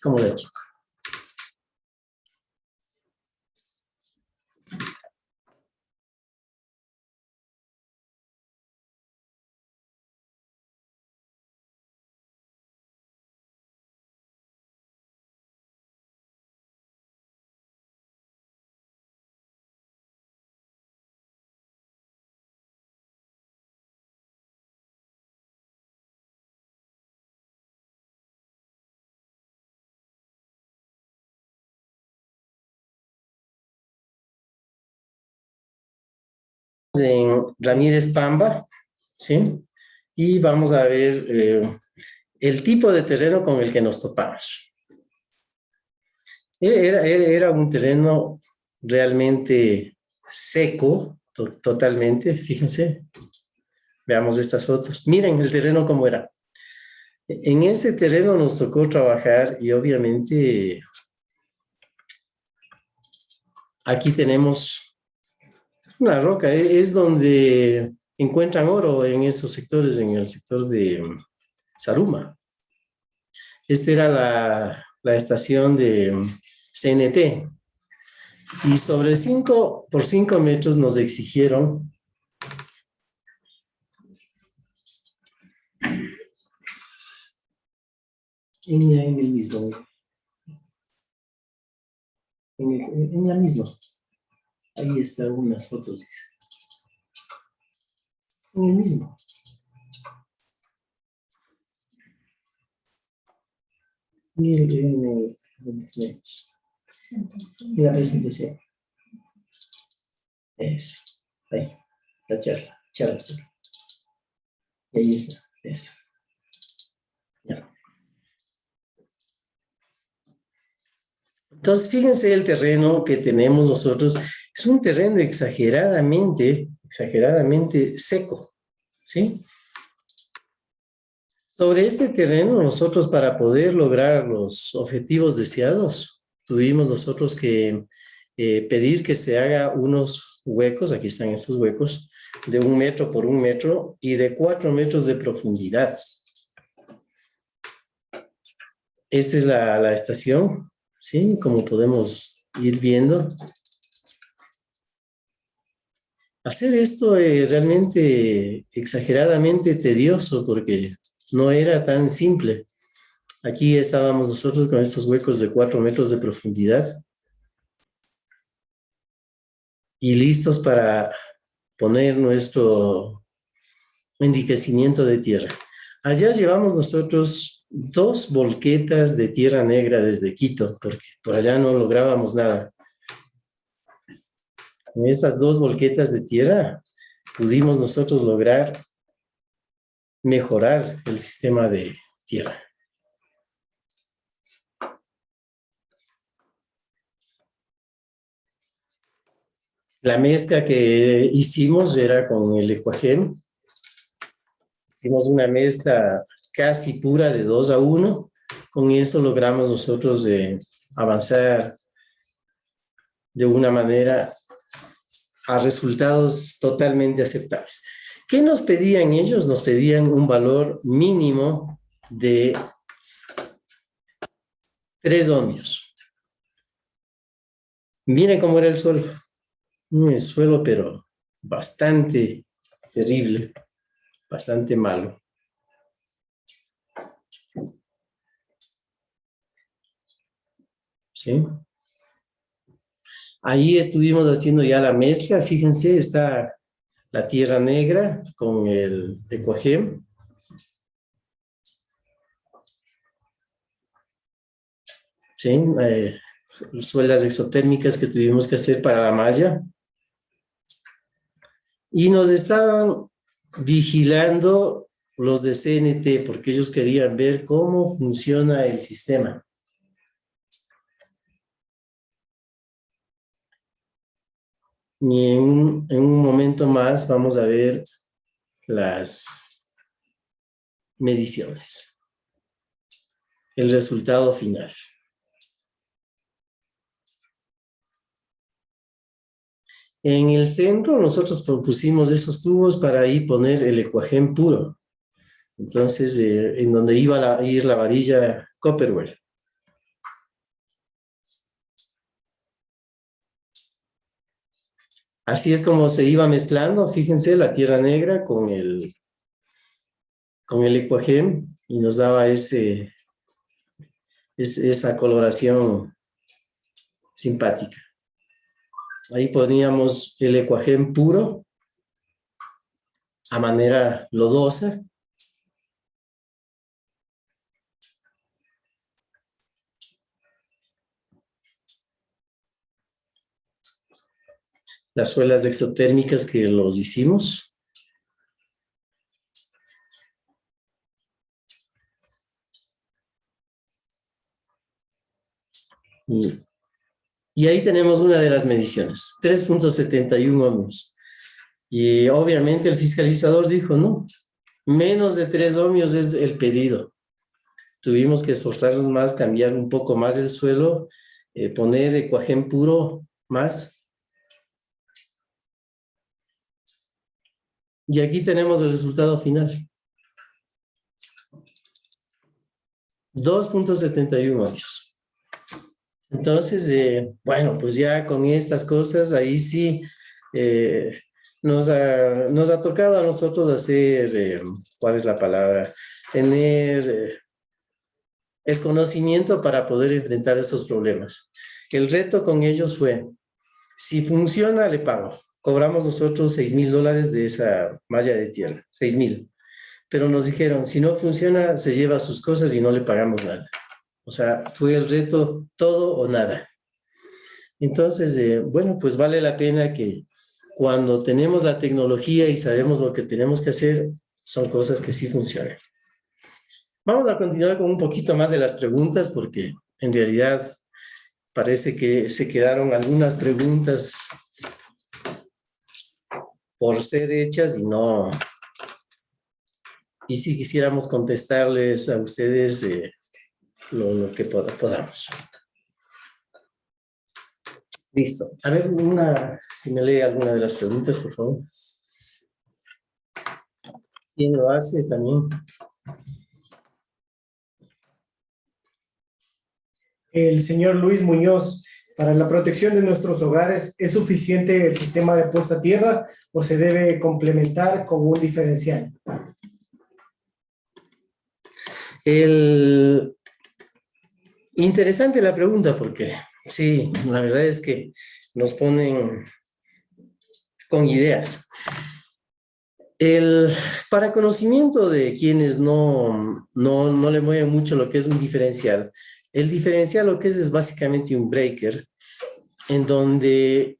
¿Cómo la chico? En Ramírez Pamba, ¿sí? Y vamos a ver el tipo de terreno con el que nos topamos. Era un terreno realmente seco, totalmente, fíjense. Veamos estas fotos. Miren el terreno cómo era. En ese terreno nos tocó trabajar y obviamente aquí tenemos una roca, es donde encuentran oro en esos sectores, en el sector de Zaruma. Esta era la estación de CNT. Y sobre 5 por 5 metros nos exigieron en el mismo, en la misma. Ahí están unas fotos. En el mismo. Mira, presentación. Es. Ahí. La charla. Y ahí está. Eso. Ya. Entonces, fíjense el terreno que tenemos nosotros. Es un terreno exageradamente seco, ¿sí? Sobre este terreno, nosotros para poder lograr los objetivos deseados, tuvimos nosotros que pedir que se haga unos huecos, aquí están estos huecos, de 1 metro por 1 metro y de 4 metros de profundidad. Esta es la estación, ¿sí? Como podemos ir viendo. Hacer esto es realmente exageradamente tedioso porque no era tan simple. Aquí estábamos nosotros con estos huecos de 4 metros de profundidad y listos para poner nuestro enriquecimiento de tierra. Allá llevamos nosotros 2 volquetas de tierra negra desde Quito, porque por allá no lográbamos nada. Con estas 2 volquetas de tierra pudimos nosotros lograr mejorar el sistema de tierra. La mezcla que hicimos era con el Ecuagen. Hicimos una mezcla casi pura de 2-1. Con eso logramos nosotros avanzar de una manera a resultados totalmente aceptables. ¿Qué nos pedían ellos? Nos pedían un valor mínimo de 3 ohmios. Miren cómo era el suelo. Un suelo, pero bastante terrible, bastante malo. ¿Sí? Ahí estuvimos haciendo ya la mezcla. Fíjense, está la tierra negra con el Ecuagen. ¿Sí? Suelas exotérmicas que tuvimos que hacer para la malla. Y nos estaban vigilando los de CNT porque ellos querían ver cómo funciona el sistema. Y en un momento más vamos a ver las mediciones. El resultado final. En el centro nosotros propusimos esos tubos para ahí poner el Ecuagen puro. Entonces, en donde iba a ir la varilla Copperware. Así es como se iba mezclando, fíjense, la tierra negra con el Equagem y nos daba esa coloración simpática. Ahí poníamos el Equagem puro a manera lodosa. Las suelas exotérmicas que los hicimos. Y ahí tenemos una de las mediciones, 3.71 ohmios. Y obviamente el fiscalizador dijo, no, menos de 3 ohmios es el pedido. Tuvimos que esforzarnos más, cambiar un poco más el suelo, poner Equagem puro más. Y aquí tenemos el resultado final. 2.71 ohmios. Entonces, bueno, pues ya con estas cosas, ahí sí nos ha tocado a nosotros hacer, ¿cuál es la palabra? Tener el conocimiento para poder enfrentar esos problemas. El reto con ellos fue, si funciona, le pago. Cobramos nosotros $6,000 de esa malla de tierra, 6,000. Pero nos dijeron, si no funciona, se lleva sus cosas y no le pagamos nada. O sea, fue el reto todo o nada. Entonces, bueno, pues vale la pena que cuando tenemos la tecnología y sabemos lo que tenemos que hacer, son cosas que sí funcionan. Vamos a continuar con un poquito más de las preguntas porque en realidad parece que se quedaron algunas preguntas por ser hechas y no... Y si quisiéramos contestarles a ustedes lo que podamos. Listo. A ver, si me lee alguna de las preguntas, por favor. ¿Quién lo hace también? El señor Luis Muñoz, para la protección de nuestros hogares, ¿es suficiente el sistema de puesta a tierra o se debe complementar con un diferencial? Interesante la pregunta porque sí, la verdad es que nos ponen con ideas. Para conocimiento de quienes no le mueven mucho lo que es un diferencial, el diferencial lo que es básicamente un breaker en donde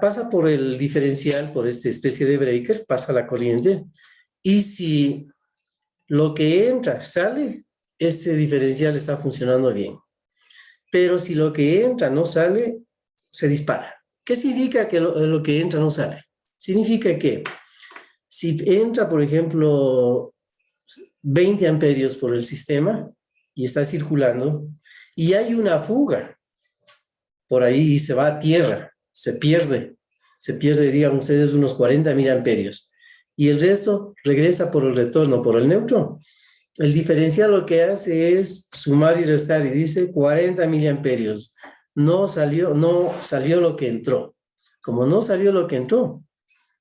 pasa por el diferencial, por esta especie de breaker, pasa la corriente y si lo que entra sale, ese diferencial está funcionando bien. Pero si lo que entra no sale, se dispara. ¿Qué significa que lo que entra no sale? Significa que si entra, por ejemplo, 20 amperios por el sistema y está circulando y hay una fuga por ahí y se va a tierra, se pierde, digan ustedes, unos 40 miliamperios y el resto regresa por el retorno, por el neutro. El diferencial lo que hace es sumar y restar y dice 40 miliamperios. No salió lo que entró. Como no salió lo que entró,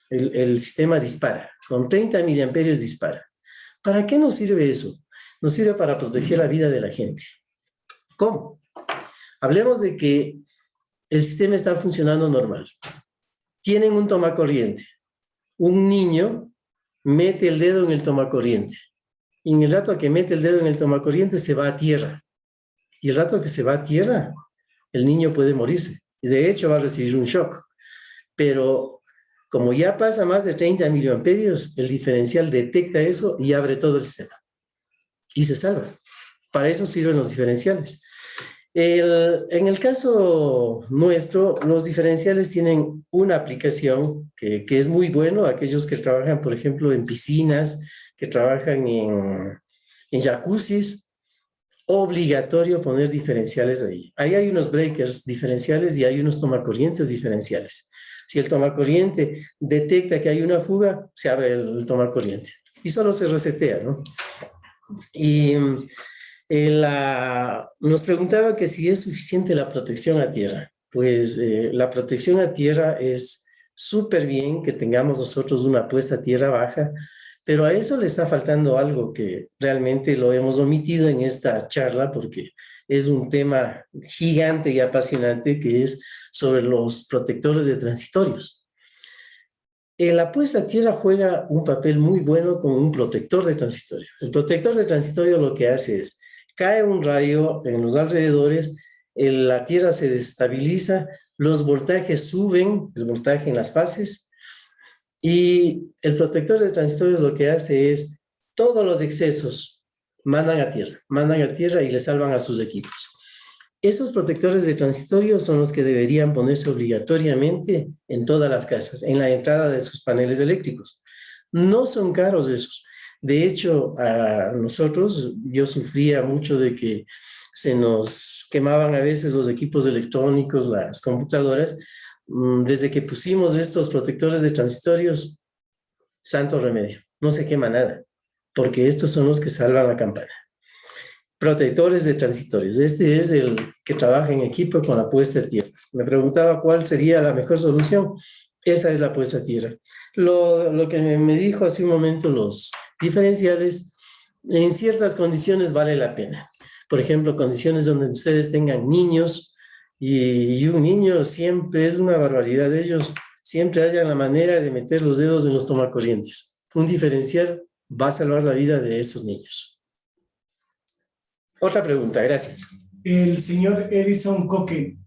el sistema dispara. Con 30 miliamperios dispara. ¿Para qué nos sirve eso? Nos sirve para proteger la vida de la gente. ¿Cómo? Hablemos de que el sistema está funcionando normal. Tienen un tomacorriente. Un niño mete el dedo en el tomacorriente. Y en el rato que mete el dedo en el tomacorriente se va a tierra. Y el rato que se va a tierra, el niño puede morirse. Y de hecho va a recibir un shock. Pero como ya pasa más de 30 miliamperios, el diferencial detecta eso y abre todo el sistema. Y se salva. Para eso sirven los diferenciales. En el caso nuestro, los diferenciales tienen una aplicación que es muy bueno. Aquellos que trabajan, por ejemplo, en piscinas, que trabajan en jacuzzis, obligatorio poner diferenciales ahí. Ahí hay unos breakers diferenciales y hay unos tomacorrientes diferenciales. Si el tomacorriente detecta que hay una fuga, se abre el tomacorriente y solo se resetea, ¿no? Y nos preguntaba que si es suficiente la protección a tierra. pues la protección a tierra es súper bien que tengamos nosotros una puesta a tierra baja, pero a eso le está faltando algo que realmente lo hemos omitido en esta charla porque es un tema gigante y apasionante que es sobre los protectores de transitorios. La puesta a tierra juega un papel muy bueno como un protector de transitorio. El protector de transitorio lo que hace es, cae un rayo en los alrededores, la tierra se desestabiliza, los voltajes suben, el voltaje en las fases, y el protector de transitorios lo que hace es, todos los excesos mandan a tierra y le salvan a sus equipos. Esos protectores de transitorio son los que deberían ponerse obligatoriamente en todas las casas, en la entrada de sus paneles eléctricos. No son caros esos. De hecho, a nosotros, yo sufría mucho de que se nos quemaban a veces los equipos electrónicos, las computadoras. Desde que pusimos estos protectores de transitorios, santo remedio, no se quema nada, porque estos son los que salvan la campana. Protectores de transitorios. Este es el que trabaja en equipo con la puesta a tierra. Me preguntaba cuál sería la mejor solución. Esa es la puesta a tierra. Lo que me dijo hace un momento los diferenciales, en ciertas condiciones vale la pena. Por ejemplo, condiciones donde ustedes tengan niños y un niño siempre es una barbaridad de ellos, siempre haya la manera de meter los dedos en los tomacorrientes. Un diferencial va a salvar la vida de esos niños. Otra pregunta, gracias. El señor Edison Coque,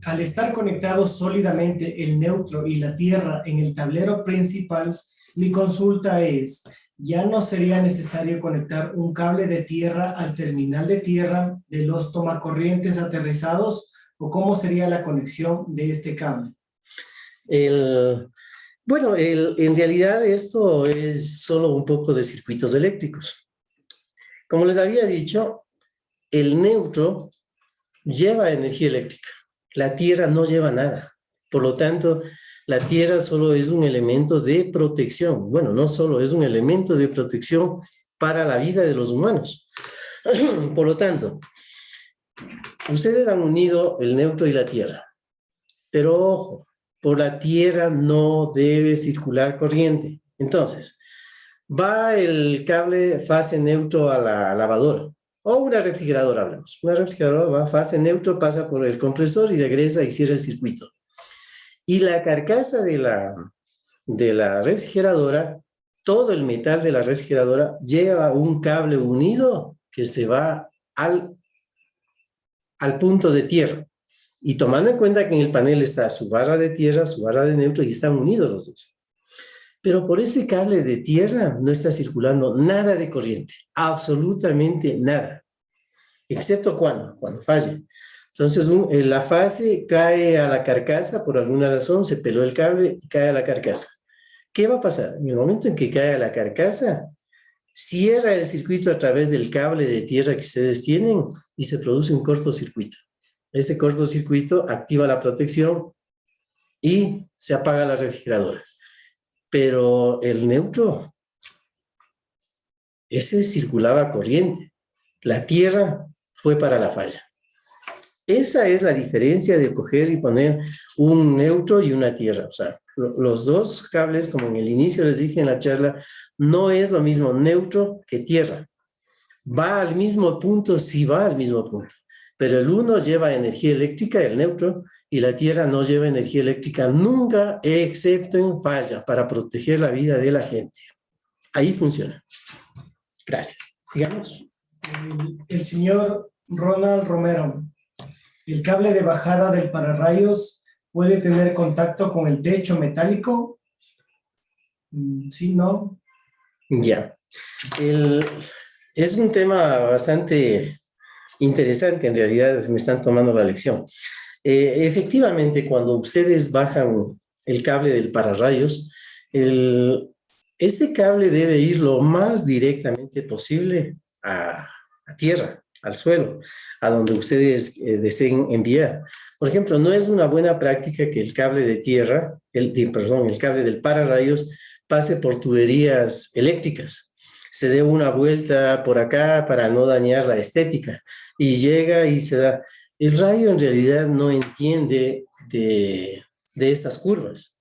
al estar conectados sólidamente el neutro y la tierra en el tablero principal, mi consulta es, ¿ya no sería necesario conectar un cable de tierra al terminal de tierra de los tomacorrientes aterrizados? ¿O cómo sería la conexión de este cable? Bueno, en realidad esto es solo un poco de circuitos eléctricos. Como les había dicho, el neutro lleva energía eléctrica. La tierra no lleva nada. Por lo tanto, la tierra solo es un elemento de protección. Bueno, no solo, es un elemento de protección para la vida de los humanos. Por lo tanto, ustedes han unido el neutro y la tierra. Pero ojo, por la tierra no debe circular corriente. Entonces, va el cable fase neutro a la lavadora o una refrigeradora, hablamos. Una refrigeradora va fase neutro, pasa por el compresor y regresa y cierra el circuito. Y la carcasa de la refrigeradora, todo el metal de la refrigeradora lleva un cable unido que se va al punto de tierra. Y tomando en cuenta que en el panel está su barra de tierra, su barra de neutro y están unidos los dos. Pero por ese cable de tierra no está circulando nada de corriente, absolutamente nada, excepto cuando falle. Entonces la fase cae a la carcasa, por alguna razón se peló el cable y cae a la carcasa. ¿Qué va a pasar? En el momento en que cae a la carcasa, cierra el circuito a través del cable de tierra que ustedes tienen y se produce un cortocircuito. Ese cortocircuito activa la protección y se apaga la refrigeradora. Pero el neutro, ese circulaba corriente. La tierra fue para la falla. Esa es la diferencia de coger y poner un neutro y una tierra. O sea, los dos cables, como en el inicio les dije en la charla, no es lo mismo neutro que tierra. Va al mismo punto, sí va al mismo punto. Pero el uno lleva energía eléctrica, el neutro, y la tierra no lleva energía eléctrica nunca, excepto en falla, para proteger la vida de la gente. Ahí funciona. Gracias. Sigamos. El señor Ronald Romero, ¿el cable de bajada del pararrayos puede tener contacto con el techo metálico? Sí, no. Ya. Es un tema bastante interesante, en realidad me están tomando la lección. Efectivamente, cuando ustedes bajan el cable del pararrayos, este cable debe ir lo más directamente posible a tierra, al suelo, a donde ustedes deseen enviar. Por ejemplo, no es una buena práctica que el cable de tierra, el cable del pararrayos, pase por tuberías eléctricas. Se dé una vuelta por acá para no dañar la estética y llega y se da. El rayo en realidad no entiende de estas curvas.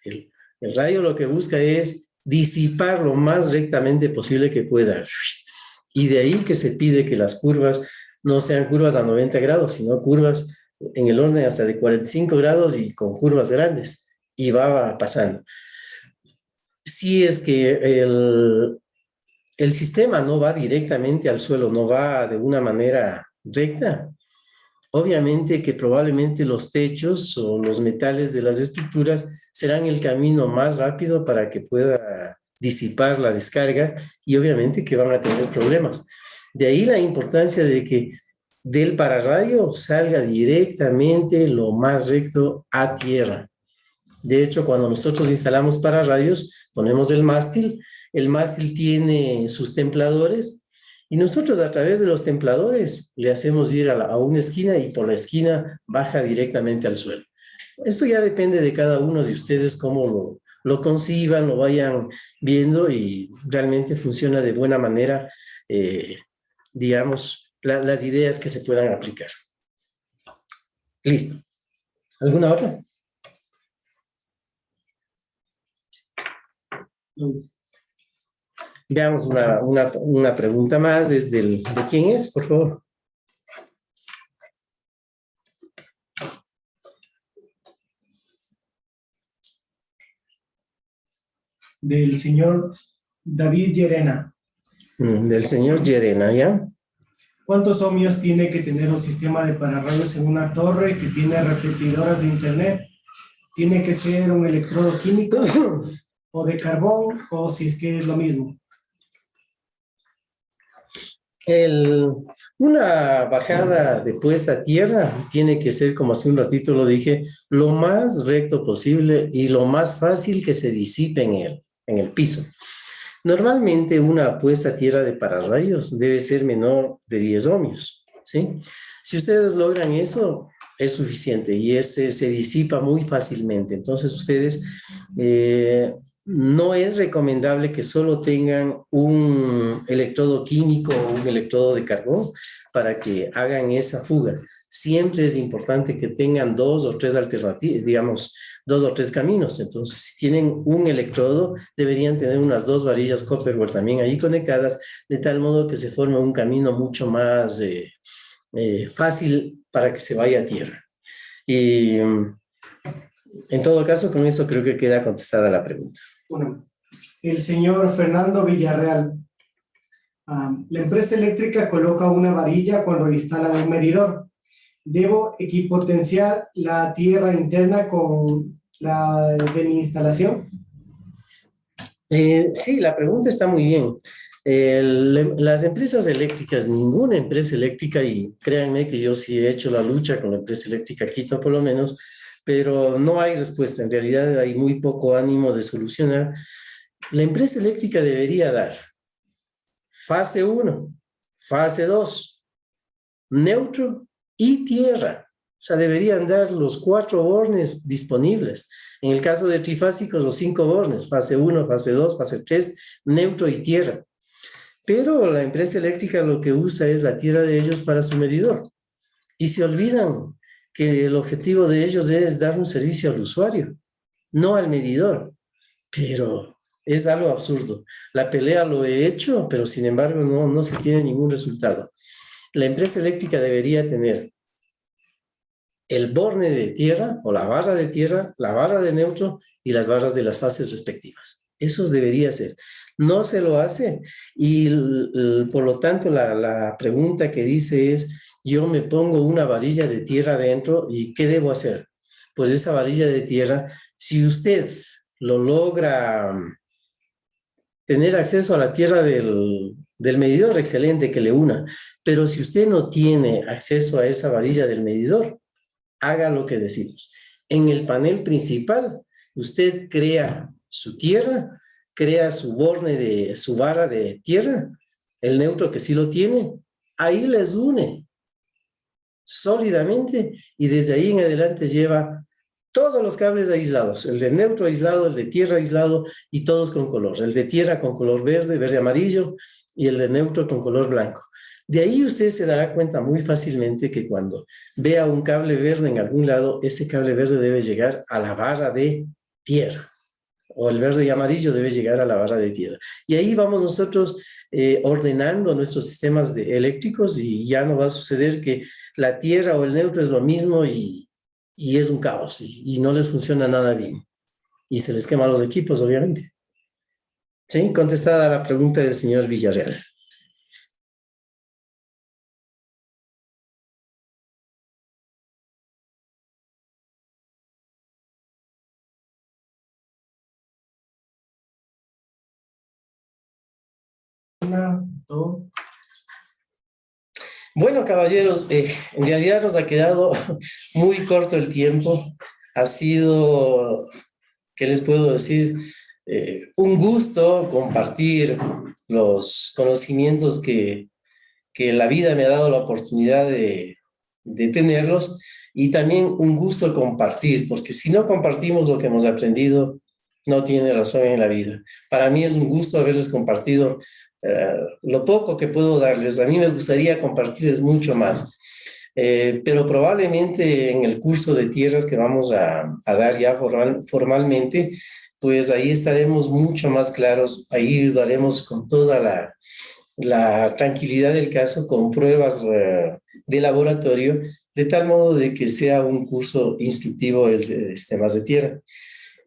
El, el rayo lo que busca es disipar lo más rectamente posible que pueda. Y de ahí que se pide que las curvas no sean curvas a 90 grados, sino curvas en el orden hasta de 45 grados y con curvas grandes. Y va pasando. Si es que el sistema no va directamente al suelo, no va de una manera recta, obviamente que probablemente los techos o los metales de las estructuras serán el camino más rápido para que pueda disipar la descarga y obviamente que van a tener problemas. De ahí la importancia de que del pararrayo salga directamente lo más recto a tierra. De hecho, cuando nosotros instalamos pararrayos, ponemos el mástil tiene sus templadores y nosotros a través de los templadores le hacemos ir a una esquina y por la esquina baja directamente al suelo. Esto ya depende de cada uno de ustedes cómo lo conciban, lo vayan viendo y realmente funciona de buena manera, digamos, las ideas que se puedan aplicar. Listo. ¿Alguna otra? Veamos una pregunta más. ¿De quién es, por favor? Del señor David Llerena. Del señor Llerena, ¿ya? ¿Cuántos ohmios tiene que tener un sistema de pararrayos en una torre que tiene repetidoras de internet? ¿Tiene que ser un electrodo químico o de carbón o si es que es lo mismo? Una bajada de puesta a tierra tiene que ser, como hace un ratito lo dije, lo más recto posible y lo más fácil que se disipe en el piso. Normalmente una puesta a tierra de pararrayos debe ser menor de 10 ohmios, ¿sí? Si ustedes logran eso, es suficiente y se disipa muy fácilmente. Entonces ustedes no es recomendable que solo tengan un electrodo químico o un electrodo de carbón para que hagan esa fuga. Siempre es importante que tengan dos o tres alternativas, digamos, dos o tres caminos. Entonces, si tienen un electrodo, deberían tener unas dos varillas Copperware también ahí conectadas, de tal modo que se forme un camino mucho más fácil para que se vaya a tierra. Y en todo caso, con eso creo que queda contestada la pregunta. Bueno, el señor Fernando Villarreal. La empresa eléctrica coloca una varilla cuando instalan un medidor. ¿Debo equipotenciar la tierra interna con la de mi instalación? Sí, la pregunta está muy bien. Las empresas eléctricas, ninguna empresa eléctrica, y créanme que yo sí he hecho la lucha con la empresa eléctrica Quito por lo menos, pero no hay respuesta. En realidad hay muy poco ánimo de solucionar. La empresa eléctrica debería dar fase 1, fase 2, neutro y tierra. O sea, deberían dar los 4 bornes disponibles. En el caso de trifásicos, los 5 bornes, fase 1, fase 2, fase 3, neutro y tierra. Pero la empresa eléctrica lo que usa es la tierra de ellos para su medidor. Y se olvidan que el objetivo de ellos es dar un servicio al usuario, no al medidor. Pero es algo absurdo. La pelea lo he hecho, pero sin embargo no se tiene ningún resultado. La empresa eléctrica debería tener el borne de tierra o la barra de tierra, la barra de neutro y las barras de las fases respectivas. Eso debería ser. No se lo hace y por lo tanto la pregunta que dice es, yo me pongo una varilla de tierra adentro y ¿qué debo hacer? Pues esa varilla de tierra, si usted lo logra tener acceso a la tierra del medidor, excelente que le una, pero si usted no tiene acceso a esa varilla del medidor, haga lo que decimos. En el panel principal, usted crea su tierra, crea su borne de su barra de tierra, el neutro que sí lo tiene, ahí les une sólidamente y desde ahí en adelante lleva todos los cables aislados, el de neutro aislado, el de tierra aislado y todos con color, el de tierra con color verde, verde amarillo y el de neutro con color blanco. De ahí usted se dará cuenta muy fácilmente que cuando vea un cable verde en algún lado, ese cable verde debe llegar a la barra de tierra, o el verde y amarillo debe llegar a la barra de tierra. Y ahí vamos nosotros ordenando nuestros sistemas eléctricos, y ya no va a suceder que la tierra o el neutro es lo mismo y es un caos y no les funciona nada bien. Y se les queman los equipos, obviamente. ¿Sí? Contestada la pregunta del señor Villarreal. Una, dos. Bueno, caballeros, en realidad nos ha quedado muy corto el tiempo. Ha sido, ¿qué les puedo decir? Un gusto compartir los conocimientos que la vida me ha dado la oportunidad de tenerlos, y también un gusto compartir, porque si no compartimos lo que hemos aprendido, no tiene razón en la vida. Para mí es un gusto haberles compartido lo poco que puedo darles. A mí me gustaría compartirles mucho más, pero probablemente en el curso de tierras que vamos a dar ya formalmente, pues ahí estaremos mucho más claros, ahí daremos con toda la tranquilidad del caso, con pruebas de laboratorio, de tal modo de que sea un curso instructivo de sistemas de tierra.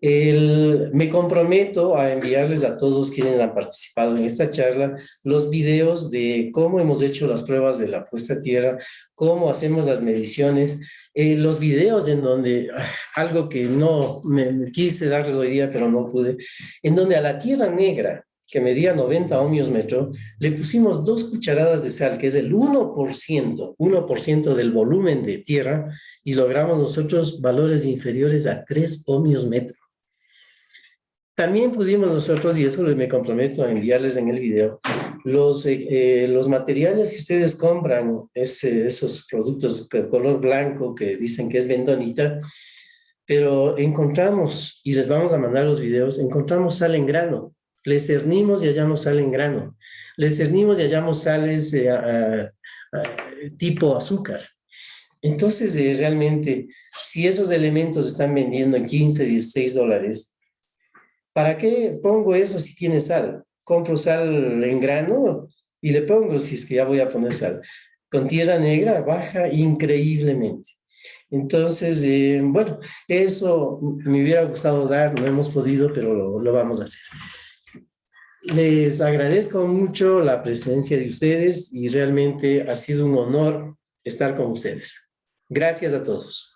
Me comprometo a enviarles a todos quienes han participado en esta charla los videos de cómo hemos hecho las pruebas de la puesta a tierra, cómo hacemos las mediciones, los videos en donde, algo que no me quise darles hoy día, pero no pude, en donde a la tierra negra, que medía 90 ohmios metro, le pusimos 2 cucharadas de sal, que es el 1% del volumen de tierra, y logramos nosotros valores inferiores a 3 ohmios metro. También pudimos nosotros, y eso me comprometo a enviarles en el video, los materiales que ustedes compran, esos productos de color blanco que dicen que es bentonita, pero encontramos, y les vamos a mandar los videos, encontramos sal en grano. Les cernimos y hallamos sal en grano. Les cernimos y hallamos sales tipo azúcar. Entonces, realmente, si esos elementos están vendiendo en 15, 16 dólares, ¿para qué pongo eso si tiene sal? Compro sal en grano y le pongo, si es que ya voy a poner sal. Con tierra negra baja increíblemente. Entonces, bueno, eso me hubiera gustado dar, no hemos podido, pero lo vamos a hacer. Les agradezco mucho la presencia de ustedes y realmente ha sido un honor estar con ustedes. Gracias a todos.